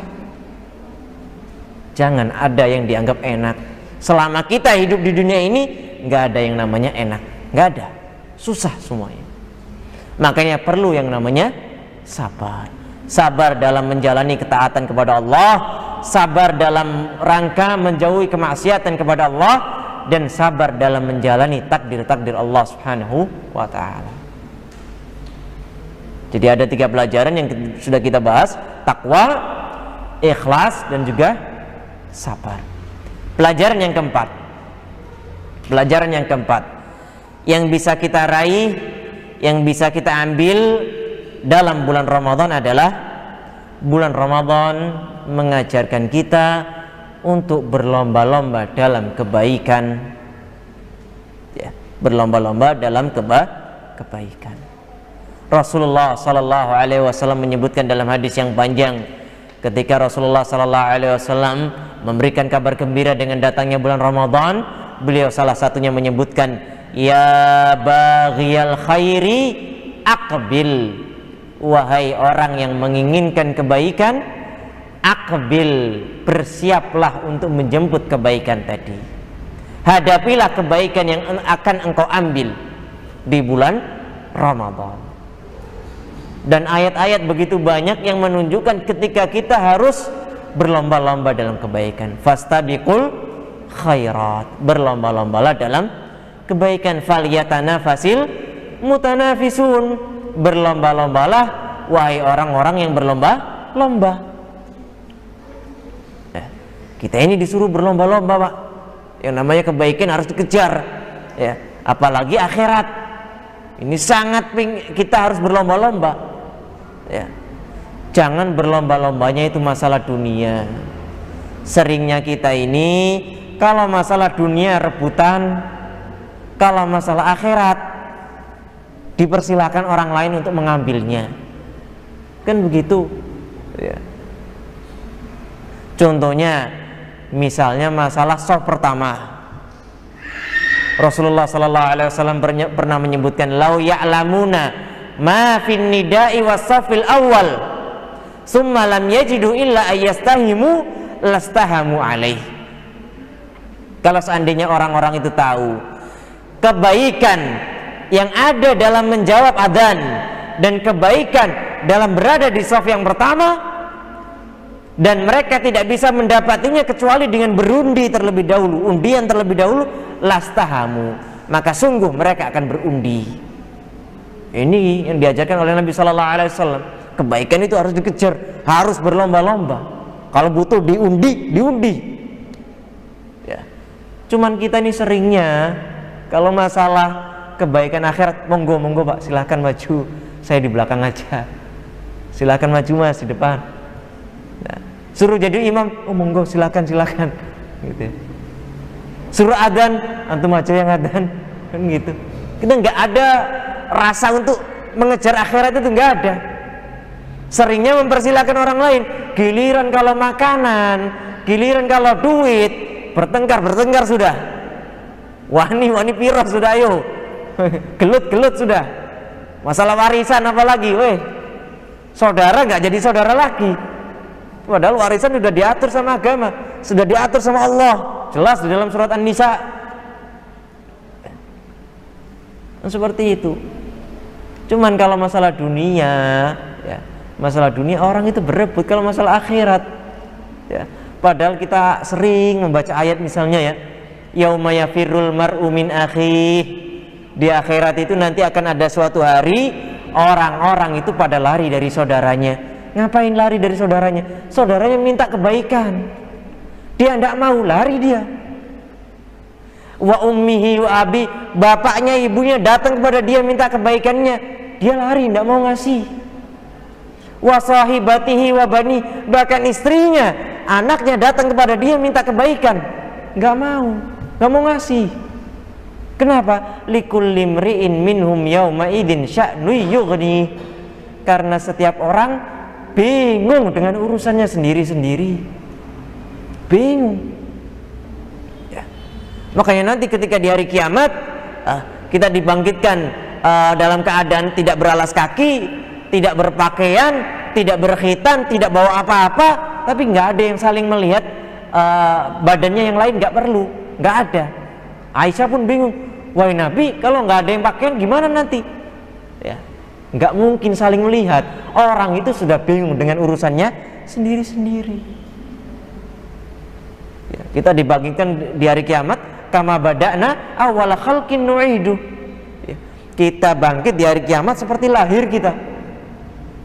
Jangan ada yang dianggap enak. Selama kita hidup di dunia ini, nggak ada yang namanya enak, nggak ada, susah semuanya. Makanya perlu yang namanya sabar. Sabar dalam menjalani ketaatan kepada Allah, sabar dalam rangka menjauhi kemaksiatan kepada Allah, dan sabar dalam menjalani takdir-takdir Allah Subhanahu wa ta'ala. Jadi ada 3 pelajaran yang sudah kita bahas: takwa, ikhlas, dan juga sabar. Pelajaran yang keempat yang bisa kita raih, yang bisa kita ambil dalam bulan Ramadan adalah bulan Ramadan mengajarkan kita untuk berlomba-lomba dalam kebaikan, ya, berlomba-lomba dalam kebaikan. Rasulullah Sallallahu Alaihi Wasallam menyebutkan dalam hadis yang panjang, ketika Rasulullah Sallallahu Alaihi Wasallam memberikan kabar gembira dengan datangnya bulan Ramadan, beliau salah satunya menyebutkan, ya baghiyal khairi aqbil, wahai orang yang menginginkan kebaikan, aqbil, bersiaplah untuk menjemput kebaikan tadi. Hadapilah kebaikan yang akan engkau ambil di bulan Ramadan. Dan ayat-ayat begitu banyak yang menunjukkan ketika kita harus berlomba-lomba dalam kebaikan. Fastabiqul khairat, berlomba-lombalah dalam kebaikan. Falyatanafasil mutanafisun, berlomba-lombalah wahai orang-orang yang berlomba-lomba. Nah, kita ini disuruh berlomba-lomba, Pak. Yang namanya kebaikan harus dikejar, ya, apalagi akhirat. Ini sangat kita harus berlomba-lomba, ya. Jangan berlomba-lombanya itu masalah dunia. Seringnya kita ini kalau masalah dunia rebutan, kalau masalah akhirat dipersilakan orang lain untuk mengambilnya, kan begitu, ya. Contohnya misalnya masalah shaf pertama, Rasulullah Sallallahu Alaihi Wasallam pernah menyebutkan, lau ya'lamuna ma fin nida'i was-safil awal summa lam yajidu illa ayyastahimu lastahamu alaih. Kalau seandainya orang-orang itu tahu kebaikan yang ada dalam menjawab adzan dan kebaikan dalam berada di shaf yang pertama, dan mereka tidak bisa mendapatinya kecuali dengan berundi terlebih dahulu, undian terlebih dahulu, lastahamu, maka sungguh mereka akan berundi. Ini yang diajarkan oleh Nabi Sallallahu Alaihi Wasallam. Kebaikan itu harus dikejar, harus berlomba-lomba. Kalau butuh diundi, diundi. Ya. Cuman kita ini seringnya kalau masalah kebaikan akhirat, monggo Pak, silahkan maju, saya di belakang aja. Silahkan maju Mas di depan. Nah, suruh jadi imam, oh monggo silahkan, gitu. Suruh adzan, antum aja yang adzan, kan gitu. Kita nggak ada rasa untuk mengejar akhirat, itu nggak ada. Seringnya mempersilahkan orang lain. Giliran kalau makanan, giliran kalau duit, bertengkar sudah. Wani piro sudah, ayo. Gelut sudah. Masalah warisan apalagi, weh. Saudara nggak jadi saudara lagi. Padahal warisan sudah diatur sama agama, sudah diatur sama Allah, jelas di dalam surat An-Nisa. Seperti itu. Cuman kalau masalah dunia, ya, masalah dunia orang itu berebut. Kalau masalah akhirat, ya, padahal kita sering membaca ayat misalnya, ya, yauma yafirrul mar'u min akhihi Di akhirat itu nanti akan ada suatu hari orang-orang itu pada lari dari saudaranya. Ngapain lari dari saudaranya? Saudaranya minta kebaikan, dia tidak mau, lari dia. Wa ummihi wa abi, bapaknya ibunya datang kepada dia minta kebaikannya, dia lari, tidak mau ngasih. Wa sahibatihi wa bani, bahkan istrinya, anaknya datang kepada dia minta kebaikan, nggak mau ngasih. Kenapa? Likulli mri'in minhum yauma idzin sya'nu yughni, karena setiap orang bingung dengan urusannya sendiri-sendiri, bingung ya. Makanya nanti ketika di hari kiamat kita dibangkitkan dalam keadaan tidak beralas kaki, tidak berpakaian, tidak berkhitan, tidak bawa apa-apa, tapi nggak ada yang saling melihat badannya yang lain, nggak perlu, nggak ada. Aisyah pun bingung, wahai Nabi, kalau nggak ada yang pakaian gimana nanti? Ya, nggak mungkin saling melihat. Orang itu sudah bingung dengan urusannya sendiri-sendiri. Ya, kita dibangkitkan di hari kiamat, kama bada'na awwala khalqin nu'idu. Ya, kita bangkit di hari kiamat seperti lahir kita,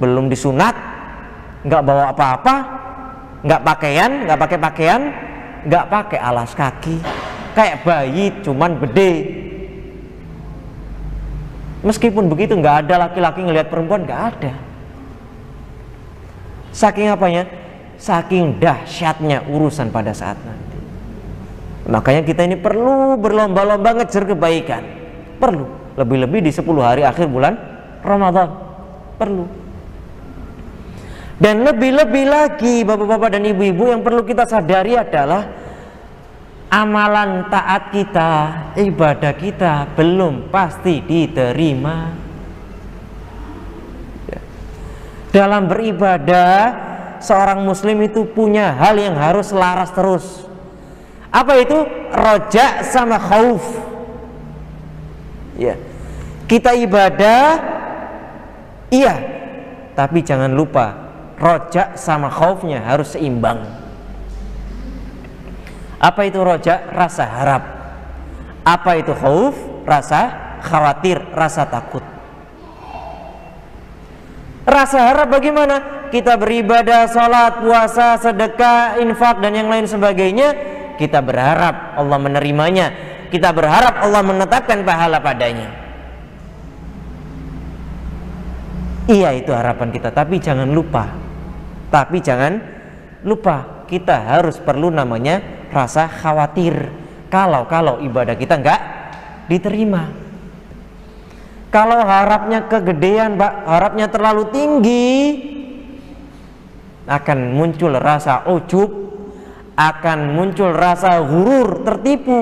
belum disunat, nggak bawa apa-apa, nggak pakai pakaian, nggak pakai alas kaki, kayak bayi cuman gede. Meskipun begitu nggak ada laki-laki ngelihat perempuan, nggak ada. Saking apanya? Saking dahsyatnya urusan pada saat nanti. Makanya kita ini perlu berlomba-lomba ngejar kebaikan, perlu, lebih-lebih di 10 hari akhir bulan Ramadan, perlu. Dan lebih-lebih lagi bapak-bapak dan ibu-ibu yang perlu kita sadari adalah amalan taat kita, ibadah kita belum pasti diterima. Dalam beribadah, seorang muslim itu punya hal yang harus selaras terus. Apa itu? Roja sama khauf. Ya, kita ibadah, iya, tapi jangan lupa roja sama khaufnya harus seimbang. Apa itu roja? Rasa harap. Apa itu khauf? Rasa khawatir, rasa takut. Rasa harap bagaimana? Kita beribadah, sholat, puasa, sedekah, infak dan yang lain sebagainya, kita berharap Allah menerimanya, kita berharap Allah menetapkan pahala padanya. Iya, itu harapan kita, tapi jangan lupa kita harus perlu namanya rasa khawatir kalau ibadah kita nggak diterima. Kalau harapnya kegedean, Pak, harapnya terlalu tinggi, akan muncul rasa ujub, akan muncul rasa hurur, tertipu.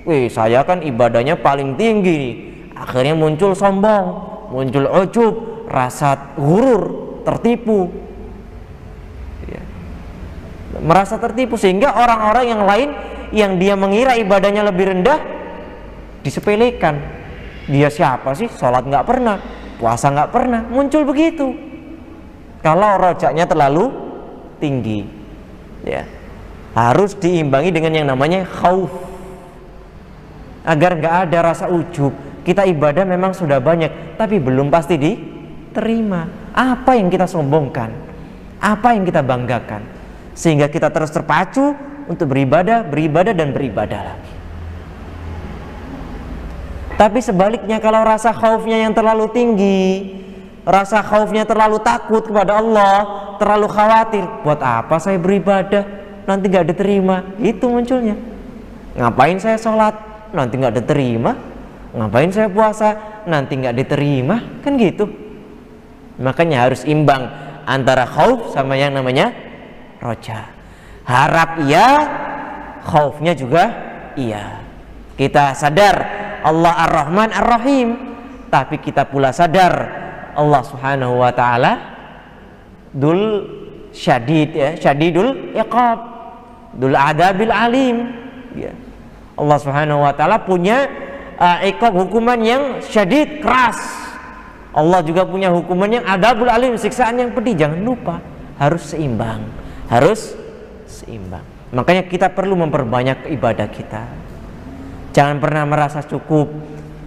Wih, saya kan ibadahnya paling tinggi nih. Akhirnya muncul sombong, muncul ujub, rasa hurur, tertipu. Merasa tertipu sehingga orang-orang yang lain yang dia mengira ibadahnya lebih rendah disepelekan. Dia siapa sih? Sholat nggak pernah, puasa nggak pernah. Muncul begitu kalau rojaknya terlalu tinggi. Ya, harus diimbangi dengan yang namanya khauf, agar nggak ada rasa ujub. Kita ibadah memang sudah banyak, tapi belum pasti diterima. Apa yang kita sombongkan, apa yang kita banggakan, sehingga kita terus terpacu untuk beribadah dan beribadah lagi. Tapi sebaliknya, kalau rasa khaufnya yang terlalu tinggi, rasa khaufnya terlalu takut kepada Allah, terlalu khawatir, buat apa saya beribadah nanti gak diterima, itu munculnya. Ngapain saya sholat nanti gak diterima, ngapain saya puasa nanti gak diterima, kan gitu. Makanya harus imbang antara khauf sama yang namanya roja. Harap iya, khaufnya juga iya. Kita sadar Allah Ar-Rahman Ar-Rahim, tapi kita pula sadar Allah Subhanahu wa taala dul syadid, ya, syadidul iqab, dul adabil alim, ya. Allah Subhanahu wa taala punya iqab, hukuman yang syadid, keras. Allah juga punya hukuman yang adabul alim, siksaan yang pedih. Jangan lupa, harus seimbang, harus seimbang. Makanya kita perlu memperbanyak ibadah kita. Jangan pernah merasa cukup.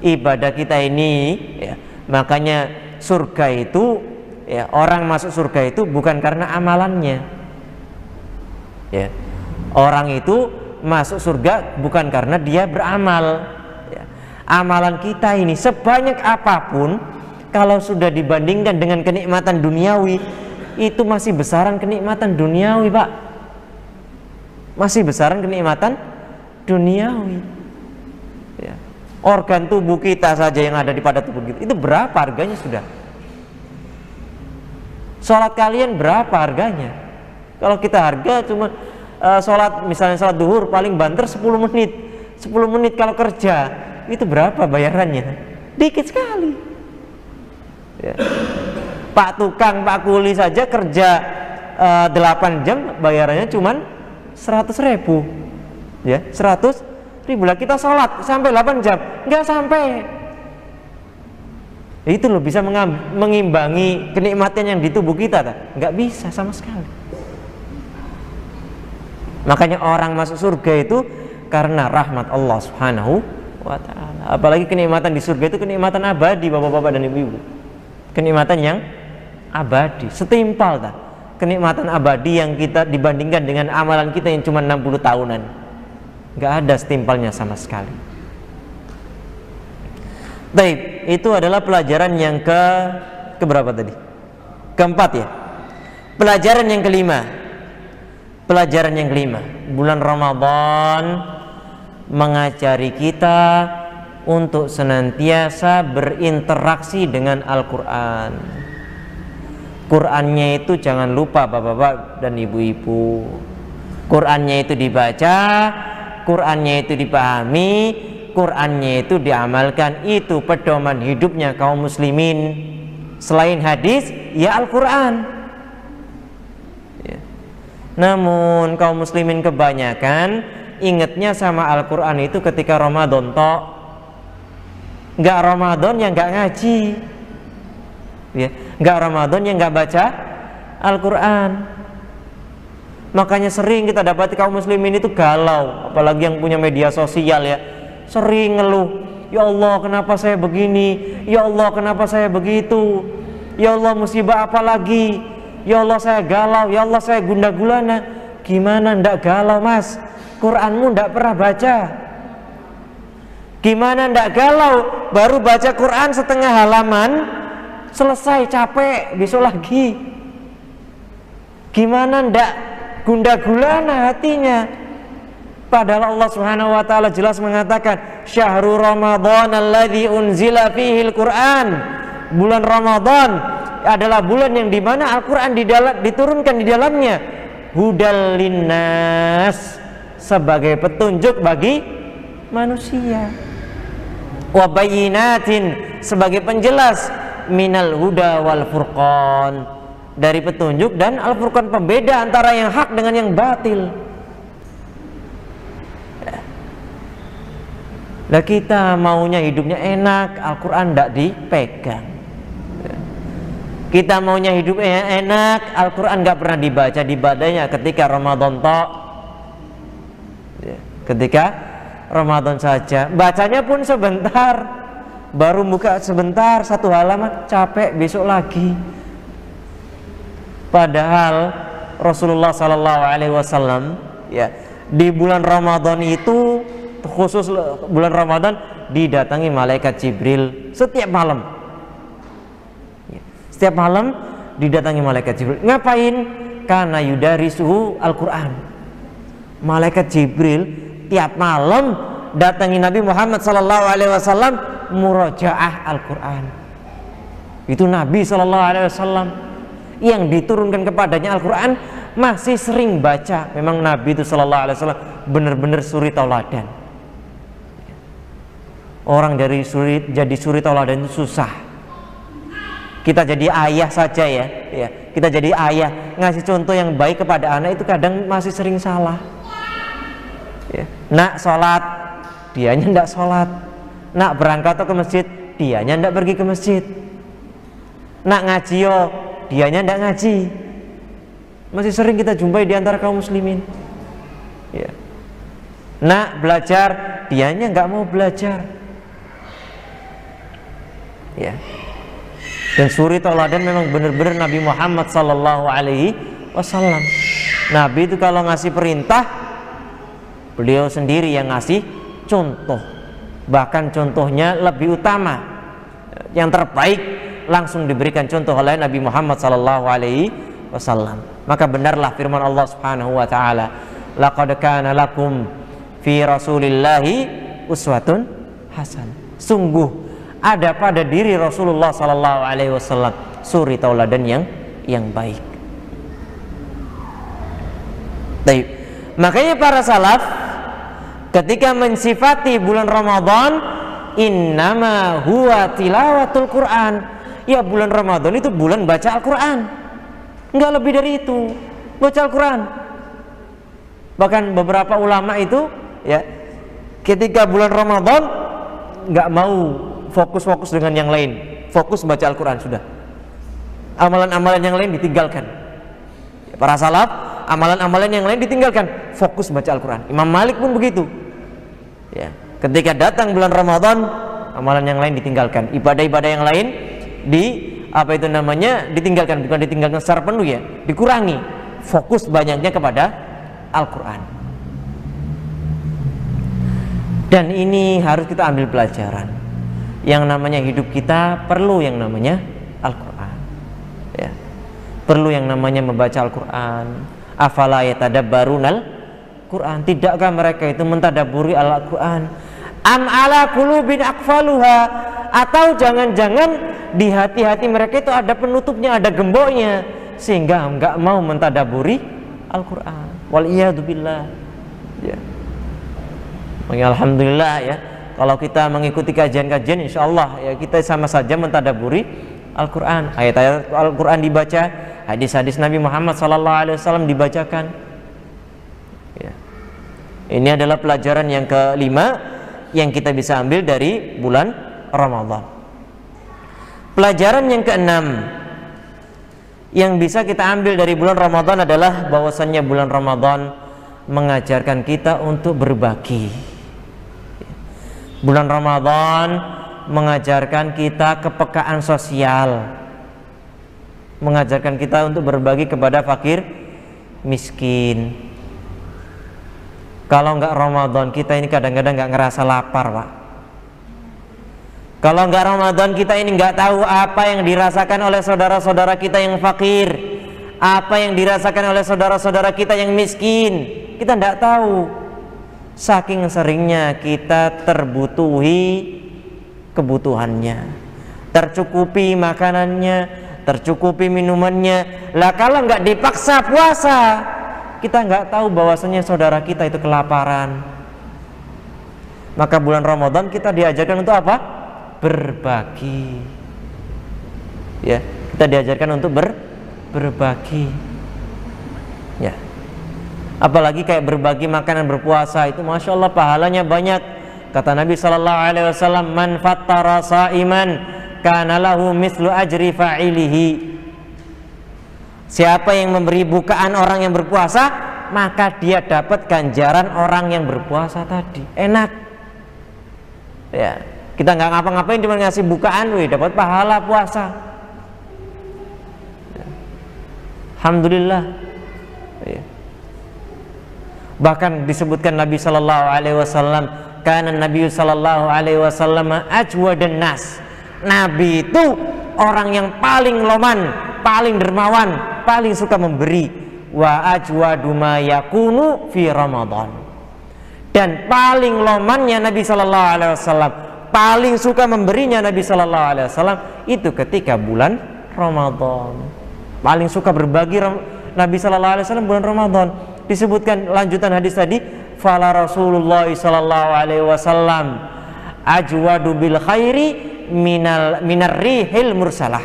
ibadah kita ini, ya. Makanya surga itu, ya, orang masuk surga itu bukan karena amalannya, ya. Orang itu masuk surga bukan karena dia beramal, ya. Amalan kita ini sebanyak apapun, kalau sudah dibandingkan dengan kenikmatan duniawi, itu masih besaran kenikmatan duniawi, Pak. Masih besaran kenikmatan duniawi, ya. Organ tubuh kita saja yang ada di pada tubuh kita, itu berapa harganya sudah? Sholat kalian berapa harganya? Kalau kita harga cuma sholat, misalnya sholat duhur paling banter 10 menit 10 menit, kalau kerja itu berapa bayarannya? Dikit sekali, ya. Pak tukang, Pak kuli saja kerja 8 jam bayarannya cuman 100.000, ya, 100.000 lah. Kita sholat sampai 8 jam nggak sampai. Itu loh bisa mengimbangi kenikmatan yang di tubuh kita, nggak bisa sama sekali. Makanya orang masuk surga itu karena rahmat Allah Subhanahu wa ta'ala. Apalagi kenikmatan di surga itu kenikmatan abadi, bapak-bapak dan ibu-ibu. Kenikmatan yang abadi, setimpal tak? Kenikmatan abadi yang kita dibandingkan dengan amalan kita yang cuma 60 tahunan, nggak ada setimpalnya sama sekali. Baik, itu adalah pelajaran yang keberapa tadi? Keempat, ya. Pelajaran yang kelima. Pelajaran yang kelima, bulan Ramadan mengajari kita untuk senantiasa berinteraksi dengan Al-Quran. Qurannya itu jangan lupa bapak-bapak dan ibu-ibu. Qurannya itu dibaca, Qurannya itu dipahami, Qurannya itu diamalkan. Itu pedoman hidupnya kaum muslimin. Selain hadis, ya Al-Quran, ya. Namun kaum muslimin kebanyakan ingatnya sama Al-Quran itu ketika Ramadan tok. Nggak Ramadan yang nggak ngaji, ya. Nggak Ramadan yang nggak baca Al-Quran. Makanya sering kita dapati kaum muslimin itu galau, apalagi yang punya media sosial, ya. Sering ngeluh, ya Allah kenapa saya begini, ya Allah kenapa saya begitu, ya Allah musibah apa lagi, ya Allah saya galau, ya Allah saya gundah gulana. Gimana ndak galau, Mas? Quranmu ndak pernah baca. Gimana ndak galau, baru baca Quran setengah halaman selesai, capek, besok lagi. Gimana ndak gundah gulana hatinya? Padahal Allah Subhanahu wa taala jelas mengatakan, "Syahrul Ramadan alladzi unzila fihil Qur'an." Bulan Ramadan adalah bulan yang dimana Al-Qur'an diturunkan di dalamnya, hudal linnas, sebagai petunjuk bagi manusia, wa bayyinatin, sebagai penjelas, minal huda wal furqan, dari petunjuk dan al-furqan, pembeda antara yang hak dengan yang batil. Lah kita maunya hidupnya enak, Al-Quran tidak dipegang. Kita maunya hidupnya enak, Al-Quran nggak pernah dibaca, dibacanya ketika Ramadan tok, ketika Ramadan saja, bacanya pun sebentar, baru buka sebentar satu halaman, capek, besok lagi. Padahal Rasulullah SAW, ya, di bulan Ramadan itu, khusus bulan Ramadan, didatangi malaikat Jibril setiap malam. Setiap malam didatangi malaikat Jibril. Ngapain? Karena yudarisuhu Al-Quran. Malaikat Jibril tiap malam datangi Nabi Muhammad SAW murojaah Al-Quran. Itu Nabi SAW yang diturunkan kepadanya Al-Quran masih sering baca. Memang Nabi itu SAW benar-benar suri tauladan. Orang dari jadi suri tauladan itu susah. Kita jadi ayah saja, ya, kita jadi ayah, ngasih contoh yang baik kepada anak itu kadang masih sering salah, ya. Nak sholat, dianya ndak sholat. Nak berangkat ke masjid, dianya ndak pergi ke masjid. Nak ngaji, dianya ndak ngaji. Masih sering kita jumpai di antara kaum muslimin, ya. Nak belajar, dianya nggak mau belajar. Ya. Dan suri tauladan memang benar-benar Nabi Muhammad sallallahu alaihi wasallam. Nabi itu kalau ngasih perintah, beliau sendiri yang ngasih contoh. Bahkan contohnya lebih utama. Yang terbaik langsung diberikan contoh oleh Nabi Muhammad sallallahu alaihi wasallam. Maka benarlah firman Allah Subhanahu wa taala, laqad kana lakum fi rasulillahi uswatun hasanah. Sungguh ada pada diri Rasulullah sallallahu alaihi wasallam suri tauladan yang baik. Baik. Makanya para salaf ketika mensifati bulan Ramadan, innama huwa tilawatul Quran. Ya, bulan Ramadan itu bulan baca Al-Quran. Enggak lebih dari itu, baca Al-Quran. Bahkan beberapa ulama itu ya, ketika bulan Ramadan nggak mau fokus-fokus dengan yang lain, fokus baca Al-Quran sudah. Amalan-amalan yang lain ditinggalkan. Para salaf, amalan-amalan yang lain ditinggalkan, fokus baca Al-Quran. Imam Malik pun begitu. Ya, ketika datang bulan Ramadan, amalan yang lain ditinggalkan, ibadah-ibadah yang lain ditinggalkan, bukan ditinggalkan secara penuh ya, dikurangi. Fokus banyaknya kepada Al-Quran. Dan ini harus kita ambil pelajaran. Yang namanya hidup kita perlu yang namanya Al-Quran ya. Perlu yang namanya membaca Al-Quran. Afala yatadabbarunal Quran. Tidakkah mereka itu mentadaburi Al-Quran? Am ala qulubin aqfaluha. Atau jangan-jangan di hati-hati mereka itu ada penutupnya, ada gemboknya, sehingga enggak mau mentadaburi Al-Quran. Waliyadzubillah ya. Alhamdulillah ya, kalau kita mengikuti kajian-kajian, insya Allah ya, kita sama saja mentadaburi Al-Quran. Ayat-ayat Al-Quran dibaca, hadis-hadis Nabi Muhammad SAW dibacakan ya. Ini adalah pelajaran yang kelima yang kita bisa ambil dari bulan Ramadan. Pelajaran yang keenam yang bisa kita ambil dari bulan Ramadan adalah bahwasannya bulan Ramadan mengajarkan kita untuk berbagi. Bulan Ramadan mengajarkan kita kepekaan sosial, mengajarkan kita untuk berbagi kepada fakir miskin. Kalau enggak Ramadan, kita ini kadang-kadang enggak ngerasa lapar, Pak. Kalau enggak Ramadan, kita ini enggak tahu apa yang dirasakan oleh saudara-saudara kita yang fakir, apa yang dirasakan oleh saudara-saudara kita yang miskin. Kita enggak tahu. Saking seringnya kita terbutuhi kebutuhannya, tercukupi makanannya, tercukupi minumannya. Lah kalau nggak dipaksa puasa, kita nggak tahu bahwasanya saudara kita itu kelaparan. Maka bulan Ramadan kita diajarkan untuk apa? Berbagi. Ya, kita diajarkan untuk berbagi. Ya. Apalagi kayak berbagi makanan berpuasa itu, masya Allah pahalanya banyak. Kata Nabi Sallallahu Alaihi Wasallam, man fattara sa'iman kana lahu mislu ajri fa'ilihi. Siapa yang memberi bukaan orang yang berpuasa, maka dia dapat ganjaran orang yang berpuasa tadi. Enak ya, kita nggak ngapa-ngapain, cuma ngasih bukaan, wih dapat pahala puasa. Alhamdulillah ya. Bahkan disebutkan Nabi Sallallahu Alaihi Wasallam, karena Nabi Sallallahu Alaihi Wasallam ajwadan nas. Nabi itu orang yang paling loman, paling dermawan, paling suka memberi. Wa ajwadu ma yakunu fi Ramadan. Dan paling lomannya Nabi Sallallahu Alaihi Wasallam, paling suka memberinya Nabi Sallallahu Alaihi Wasallam itu ketika bulan Ramadan. Paling suka berbagi Nabi Sallallahu Alaihi Wasallam bulan Ramadan. Disebutkan lanjutan hadis tadi, fala Rasulullah sallallahu alaihi wasallam ajwadu bil khairi minar rihil mursalah.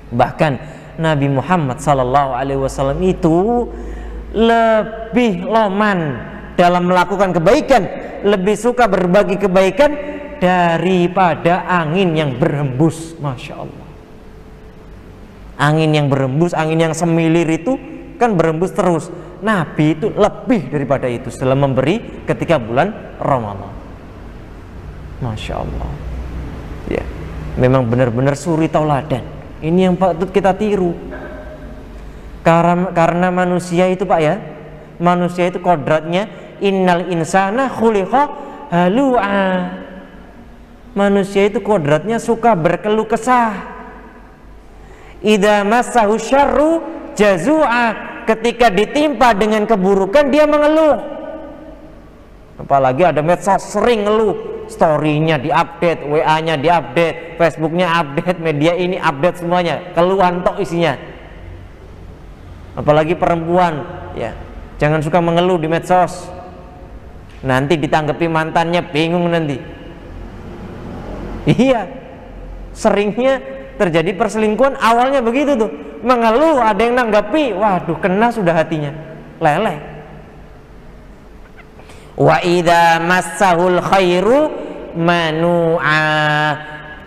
Bahkan Nabi Muhammad sallallahu alaihi wasallam itu lebih loman dalam melakukan kebaikan, lebih suka berbagi kebaikan daripada angin yang berhembus. Masya Allah. Angin yang berhembus, angin yang semilir itu kan berhembus terus. Nabi itu lebih daripada itu dalam memberi ketika bulan Ramadan. Masya Allah ya. Memang benar-benar suri tauladan. Ini yang patut kita tiru. Karena manusia itu Pak ya, manusia itu kodratnya innal insana khuliqa halu'a. Manusia itu kodratnya suka berkeluh kesah. Idza massahu syarru jazu'a. Ketika ditimpa dengan keburukan dia mengeluh. Apalagi ada medsos sering ngeluh, story-nya diupdate, WA-nya diupdate, Facebook-nya update, media ini update semuanya, keluhan tok isinya. Apalagi perempuan, ya, jangan suka mengeluh di medsos. Nanti ditanggapi mantannya bingung nanti. Iya, seringnya terjadi perselingkuhan awalnya begitu tuh, mengeluh, ada yang nanggapi, waduh kena sudah hatinya, leleh. Wa idza massahul khairu manu'a.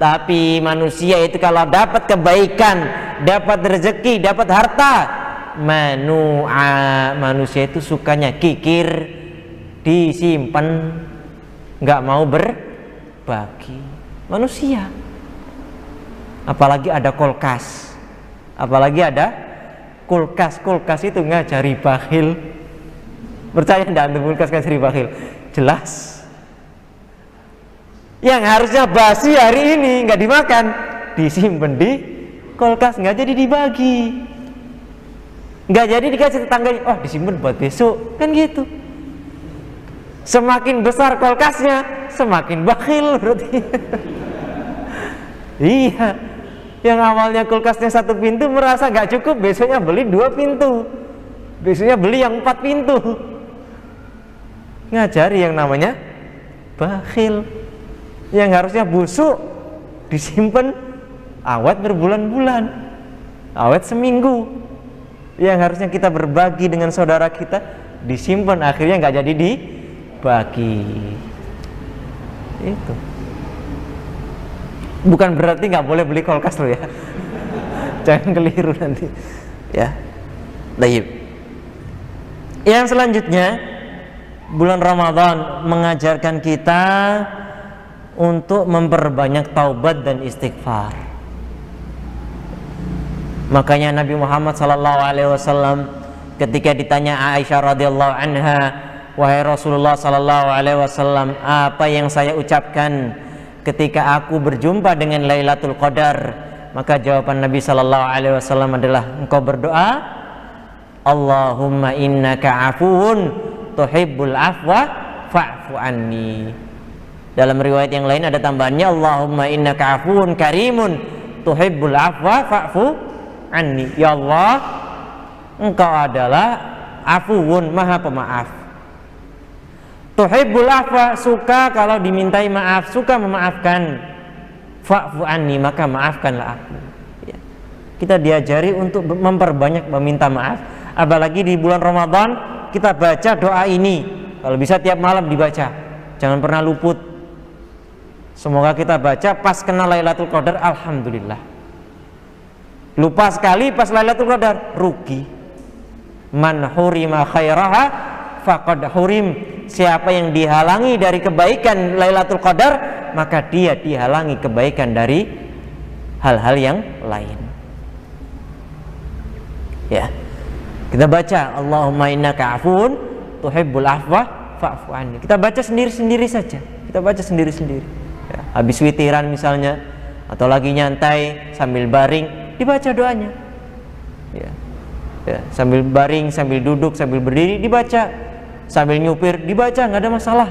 Tapi manusia itu kalau dapat kebaikan, dapat rezeki, dapat harta, manu'a, manusia itu sukanya kikir, disimpan, nggak mau berbagi. Manusia. Apalagi ada kulkas, apalagi ada kulkas itu ngajari bakhil. Percaya enggak antum kulkas ngajari bakhil? Jelas. Yang harusnya basi hari ini nggak dimakan, disimpan di kulkas, nggak jadi dibagi, nggak jadi dikasih tetangganya, oh disimpan buat besok, kan gitu. Semakin besar kulkasnya semakin bakhil berarti. Iya, yang awalnya kulkasnya 1 pintu merasa nggak cukup, besoknya beli 2 pintu, besoknya beli yang 4 pintu. Ngajari yang namanya bakhil. Yang harusnya busuk disimpan awet berbulan-bulan, awet seminggu. Yang harusnya kita berbagi dengan saudara kita disimpan, akhirnya nggak jadi dibagi. Itu bukan berarti nggak boleh beli kulkas loh ya. Jangan keliru nanti ya. Baik. Yang selanjutnya, bulan Ramadan mengajarkan kita untuk memperbanyak taubat dan istighfar. Makanya Nabi Muhammad SAW ketika ditanya Aisyah radhiyallahu anha, wahai Rasulullah SAW, apa yang saya ucapkan ketika aku berjumpa dengan Lailatul Qadar? Maka jawaban Nabi SAW adalah, engkau berdoa, Allahumma innaka afuun tuhibbul afwa fa'fu anni. Dalam riwayat yang lain ada tambahannya, Allahumma innaka afuun karimun tuhibbul afwa fa'fu anni. Ya Allah, engkau adalah afuun, maha pemaaf. Tuhibbul afwa, suka kalau dimintai maaf, suka memaafkan. Fa'fu anni, maka maafkanlah aku. Ya. Kita diajari untuk memperbanyak meminta maaf. Apalagi di bulan Ramadan kita baca doa ini, kalau bisa tiap malam dibaca, jangan pernah luput. Semoga kita baca pas kena Lailatul Qadar, alhamdulillah. Lupa sekali pas Lailatul Qadar, rugi. Man hurima khairaha faqad hurim. Siapa yang dihalangi dari kebaikan Lailatul Qadar, maka dia dihalangi kebaikan dari hal-hal yang lain. Ya. Kita baca Allahumma innaka afuun tuhibbul afwa fa'fu anni. Kita baca sendiri-sendiri saja. Kita baca sendiri-sendiri. Ya, habis witiran misalnya, atau lagi nyantai sambil baring, dibaca doanya. Ya. Ya, sambil baring, sambil duduk, sambil berdiri dibaca, sambil nyupir dibaca, nggak ada masalah.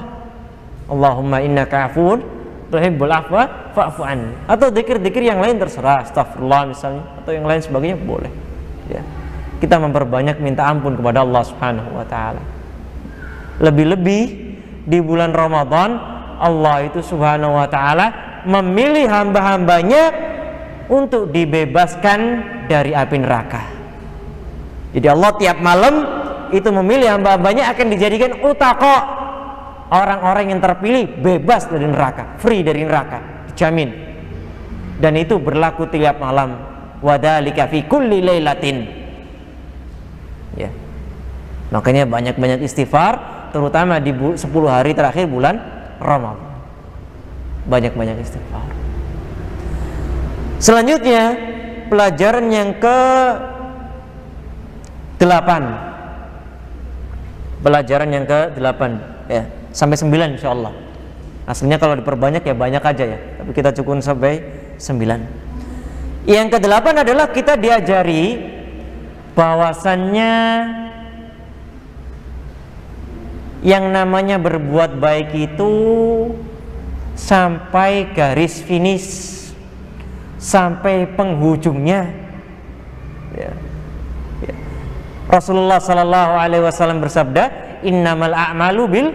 Allahumma innaka afuun tuhibbul afwa fa'fu anni. Atau zikir-zikir yang lain terserah, astagfirullah misalnya, atau yang lain sebagainya boleh. Ya. Kita memperbanyak minta ampun kepada Allah Subhanahu wa taala. Lebih-lebih di bulan Ramadan, Allah itu Subhanahu wa taala memilih hamba-hambanya untuk dibebaskan dari api neraka. Jadi Allah tiap malam itu memilih hamba-hambanya akan dijadikan utaqa, orang-orang yang terpilih bebas dari neraka, free dari neraka, dijamin. Dan itu berlaku tiap malam. Wadzalika fi kulli lailatin. Ya. Makanya banyak-banyak istighfar, terutama di 10 hari terakhir bulan Ramadan. Banyak-banyak istighfar. Selanjutnya pelajaran yang ke-8. Pelajaran yang ke-8 ya, sampai 9 insyaallah. Aslinya kalau diperbanyak ya banyak aja ya, tapi kita cukup sampai 9. Yang ke-8 adalah kita diajari bahwasannya yang namanya berbuat baik itu sampai garis finish, sampai penghujungnya ya. Rasulullah Sallallahu Alaihi Wasallam bersabda, innamal a'malu bil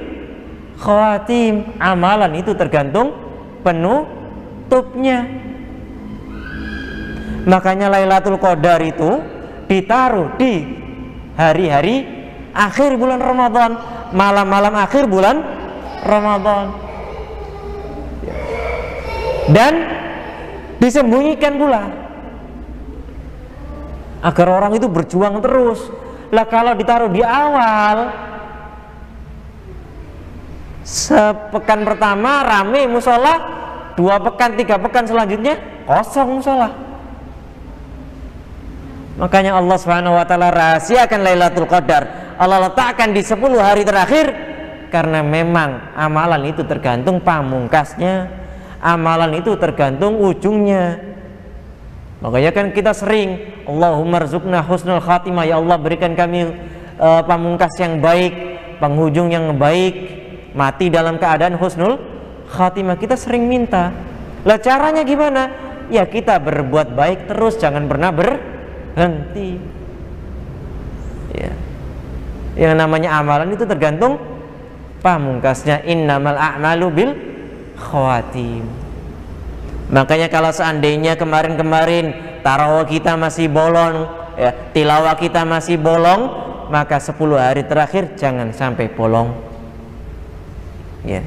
khawatim. Amalan itu tergantung penutupnya. Makanya Lailatul Qadar itu ditaruh di hari-hari akhir bulan Ramadan, malam-malam akhir bulan Ramadan, dan disembunyikan pula agar orang itu berjuang terus. Lah kalau ditaruh di awal, sepekan pertama rame musola, 2 pekan 3 pekan selanjutnya kosong musola. Makanya Allah Subhanahu wa taala rahasiakan Lailatul Qadar, Allah letakkan di 10 hari terakhir, karena memang amalan itu tergantung pamungkasnya, amalan itu tergantung ujungnya. Makanya kan kita sering Allahumma rzuqna husnul khatimah, ya Allah berikan kami pamungkas yang baik, penghujung yang baik, mati dalam keadaan husnul khatimah. Kita sering minta. Lah caranya gimana? Ya kita berbuat baik terus, jangan pernah berhenti ya. Yang namanya amalan itu tergantung pamungkasnya, innamal a'malu bil khawatim. Makanya kalau seandainya kemarin-kemarin tarawih kita masih bolong ya, tilawah kita masih bolong, maka 10 hari terakhir jangan sampai bolong ya.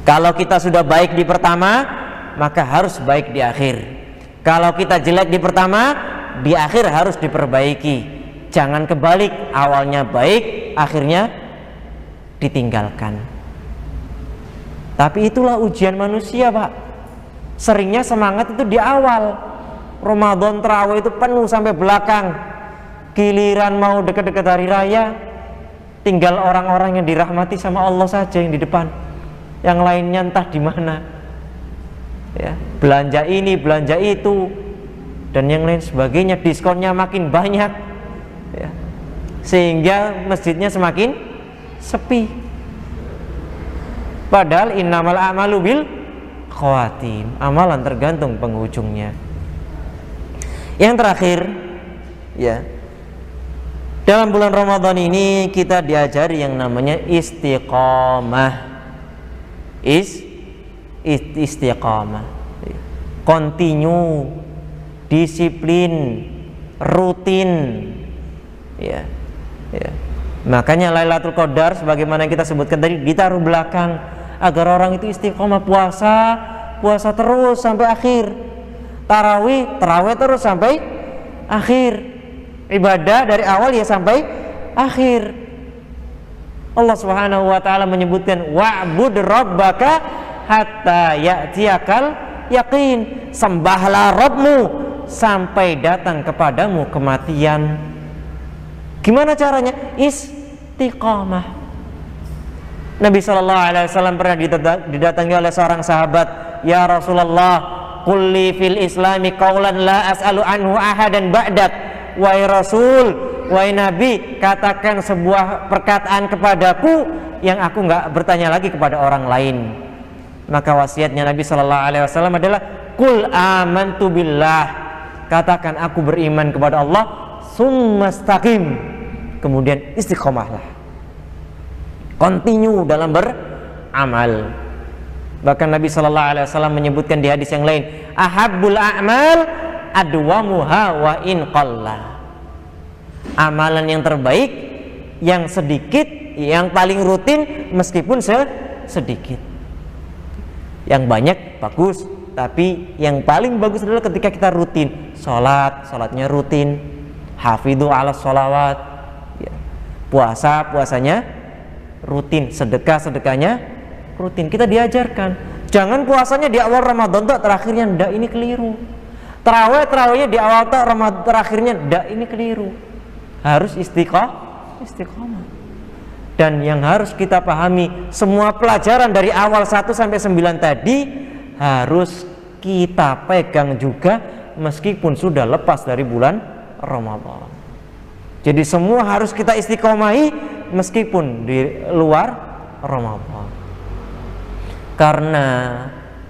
Kalau kita sudah baik di pertama, maka harus baik di akhir. Kalau kita jelek di pertama, di akhir harus diperbaiki. Jangan kebalik, awalnya baik, akhirnya ditinggalkan. Tapi itulah ujian manusia, Pak. Seringnya semangat itu di awal. Ramadan tarawih itu penuh sampai belakang. Giliran mau dekat-dekat hari raya, tinggal orang-orang yang dirahmati sama Allah saja yang di depan. Yang lainnya entah di mana. Ya, belanja ini, belanja itu, dan yang lain sebagainya, diskonnya makin banyak. Ya. Sehingga masjidnya semakin sepi. Padahal innamal a'malu bil khawatim, amalan tergantung penghujungnya. Yang terakhir ya, dalam bulan Ramadan ini kita diajari yang namanya istiqamah. Istiqamah, continue, disiplin, rutin ya. Makanya Lailatul Qadar sebagaimana kita sebutkan tadi ditaruh belakang, agar orang itu istiqomah, puasa terus sampai akhir, tarawih terus sampai akhir, ibadah dari awal ya sampai akhir. Allah Subhanahu wa taala menyebutkan wa'bud rabbaka hatta ya'tiyakal yaqin, sembahlah Rabbmu sampai datang kepadamu kematian. Gimana caranya? Istiqamah. Nabi SAW pernah didatangi oleh seorang sahabat, ya Rasulullah, qulli fil islami qawlan la as'alu anhu ahadan ba'dak. Wahai Rasul, wahai Nabi, katakan sebuah perkataan kepadaku yang aku nggak bertanya lagi kepada orang lain. Maka wasiatnya Nabi SAW adalah qul amantu billah, katakan aku beriman kepada Allah, summastaqim, kemudian istiqomahlah, continue dalam beramal. Bahkan Nabi SAW menyebutkan di hadis yang lain, ahabbul a'mal adwamuha wa in qalla. Amalan yang terbaik yang sedikit, yang paling rutin meskipun sedikit. Yang banyak bagus, tapi yang paling bagus adalah ketika kita rutin. Sholatnya rutin, hafidhu ala sholawat ya. Puasanya rutin, sedekahnya rutin. Kita diajarkan, jangan puasanya di awal Ramadan tuh terakhirnya, ndak, ini keliru. Terawihnya di awal tak, Ramadan terakhirnya tidak, ini keliru. Harus istiqomah. Dan yang harus kita pahami, semua pelajaran dari awal 1 sampai 9 tadi harus kita pegang juga meskipun sudah lepas dari bulan Ramadan. Jadi semua harus kita istiqomahi meskipun di luar Ramadan. Karena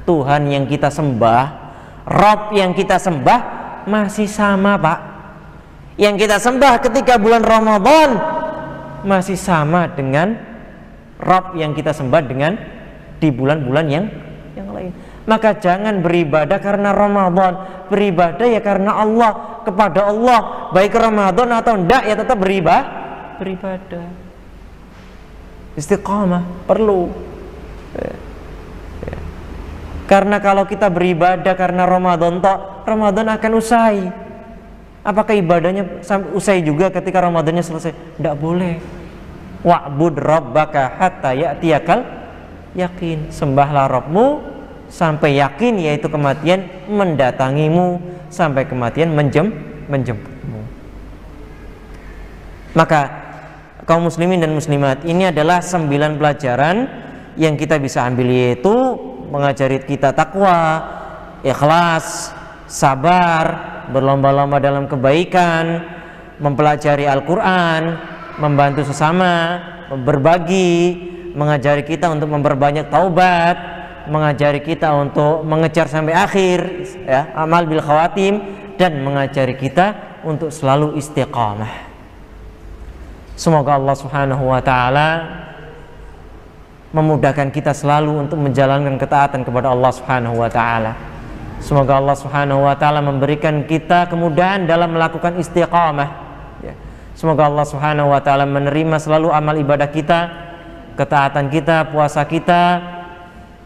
Tuhan yang kita sembah, Rabb yang kita sembah masih sama, Pak. Yang kita sembah ketika bulan Ramadan masih sama dengan Rabb yang kita sembah dengan di bulan-bulan yang lain. Maka jangan beribadah karena Ramadan, beribadah ya karena Allah, kepada Allah. Baik Ramadan atau enggak ya tetap beribadah. Istiqamah perlu. Karena kalau kita beribadah karena Ramadan tok, Ramadan akan usai. Apakah ibadahnya usai juga ketika Ramadannya selesai? Tidak boleh. Wa'bud rabbaka hatta ya'tiyakal yakin. Sembahlah Rabbmu sampai yakin, yaitu kematian mendatangimu, sampai kematian menjemputmu. Maka kaum muslimin dan muslimat, ini adalah 9 pelajaran yang kita bisa ambil, yaitu mengajari kita takwa, ikhlas, sabar, berlomba-lomba dalam kebaikan, mempelajari Al-Quran, membantu sesama, berbagi, mengajari kita untuk memperbanyak taubat, mengajari kita untuk mengejar sampai akhir, ya, amal bil khawatim, dan mengajari kita untuk selalu istiqamah. Semoga Allah Subhanahu wa ta'ala memudahkan kita selalu untuk menjalankan ketaatan kepada Allah Subhanahu wa ta'ala. Semoga Allah Subhanahu wa ta'ala memberikan kita kemudahan dalam melakukan istiqamah, ya. Semoga Allah Subhanahu wa ta'ala menerima selalu amal ibadah kita, ketaatan kita, puasa kita,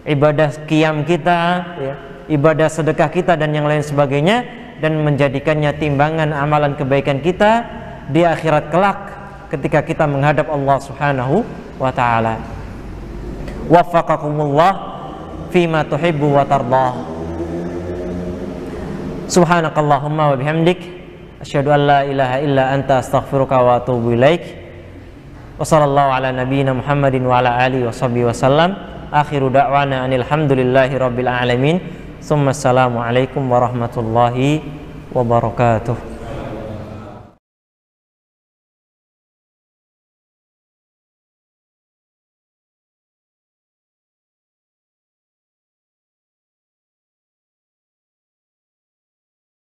ibadah qiyam kita, ya, ibadah sedekah kita dan yang lain sebagainya, dan menjadikannya timbangan amalan kebaikan kita di akhirat kelak ketika kita menghadap Allah Subhanahu wa ta'ala. Waffaqakumullah fima tuhibbu wa tardah. Subhanakallahumma wa bihamdik, asyhadu an la ilaha illa anta, astaghfiruka wa atubu ilaik. Wa sallallahu ala nabiyyina Muhammadin wa ala alihi wa sahbihi wasallam. Akhiru da'wana anil hamdulillahi rabbil alamin. Summa assalamu alaikum warahmatullahi wabarakatuh.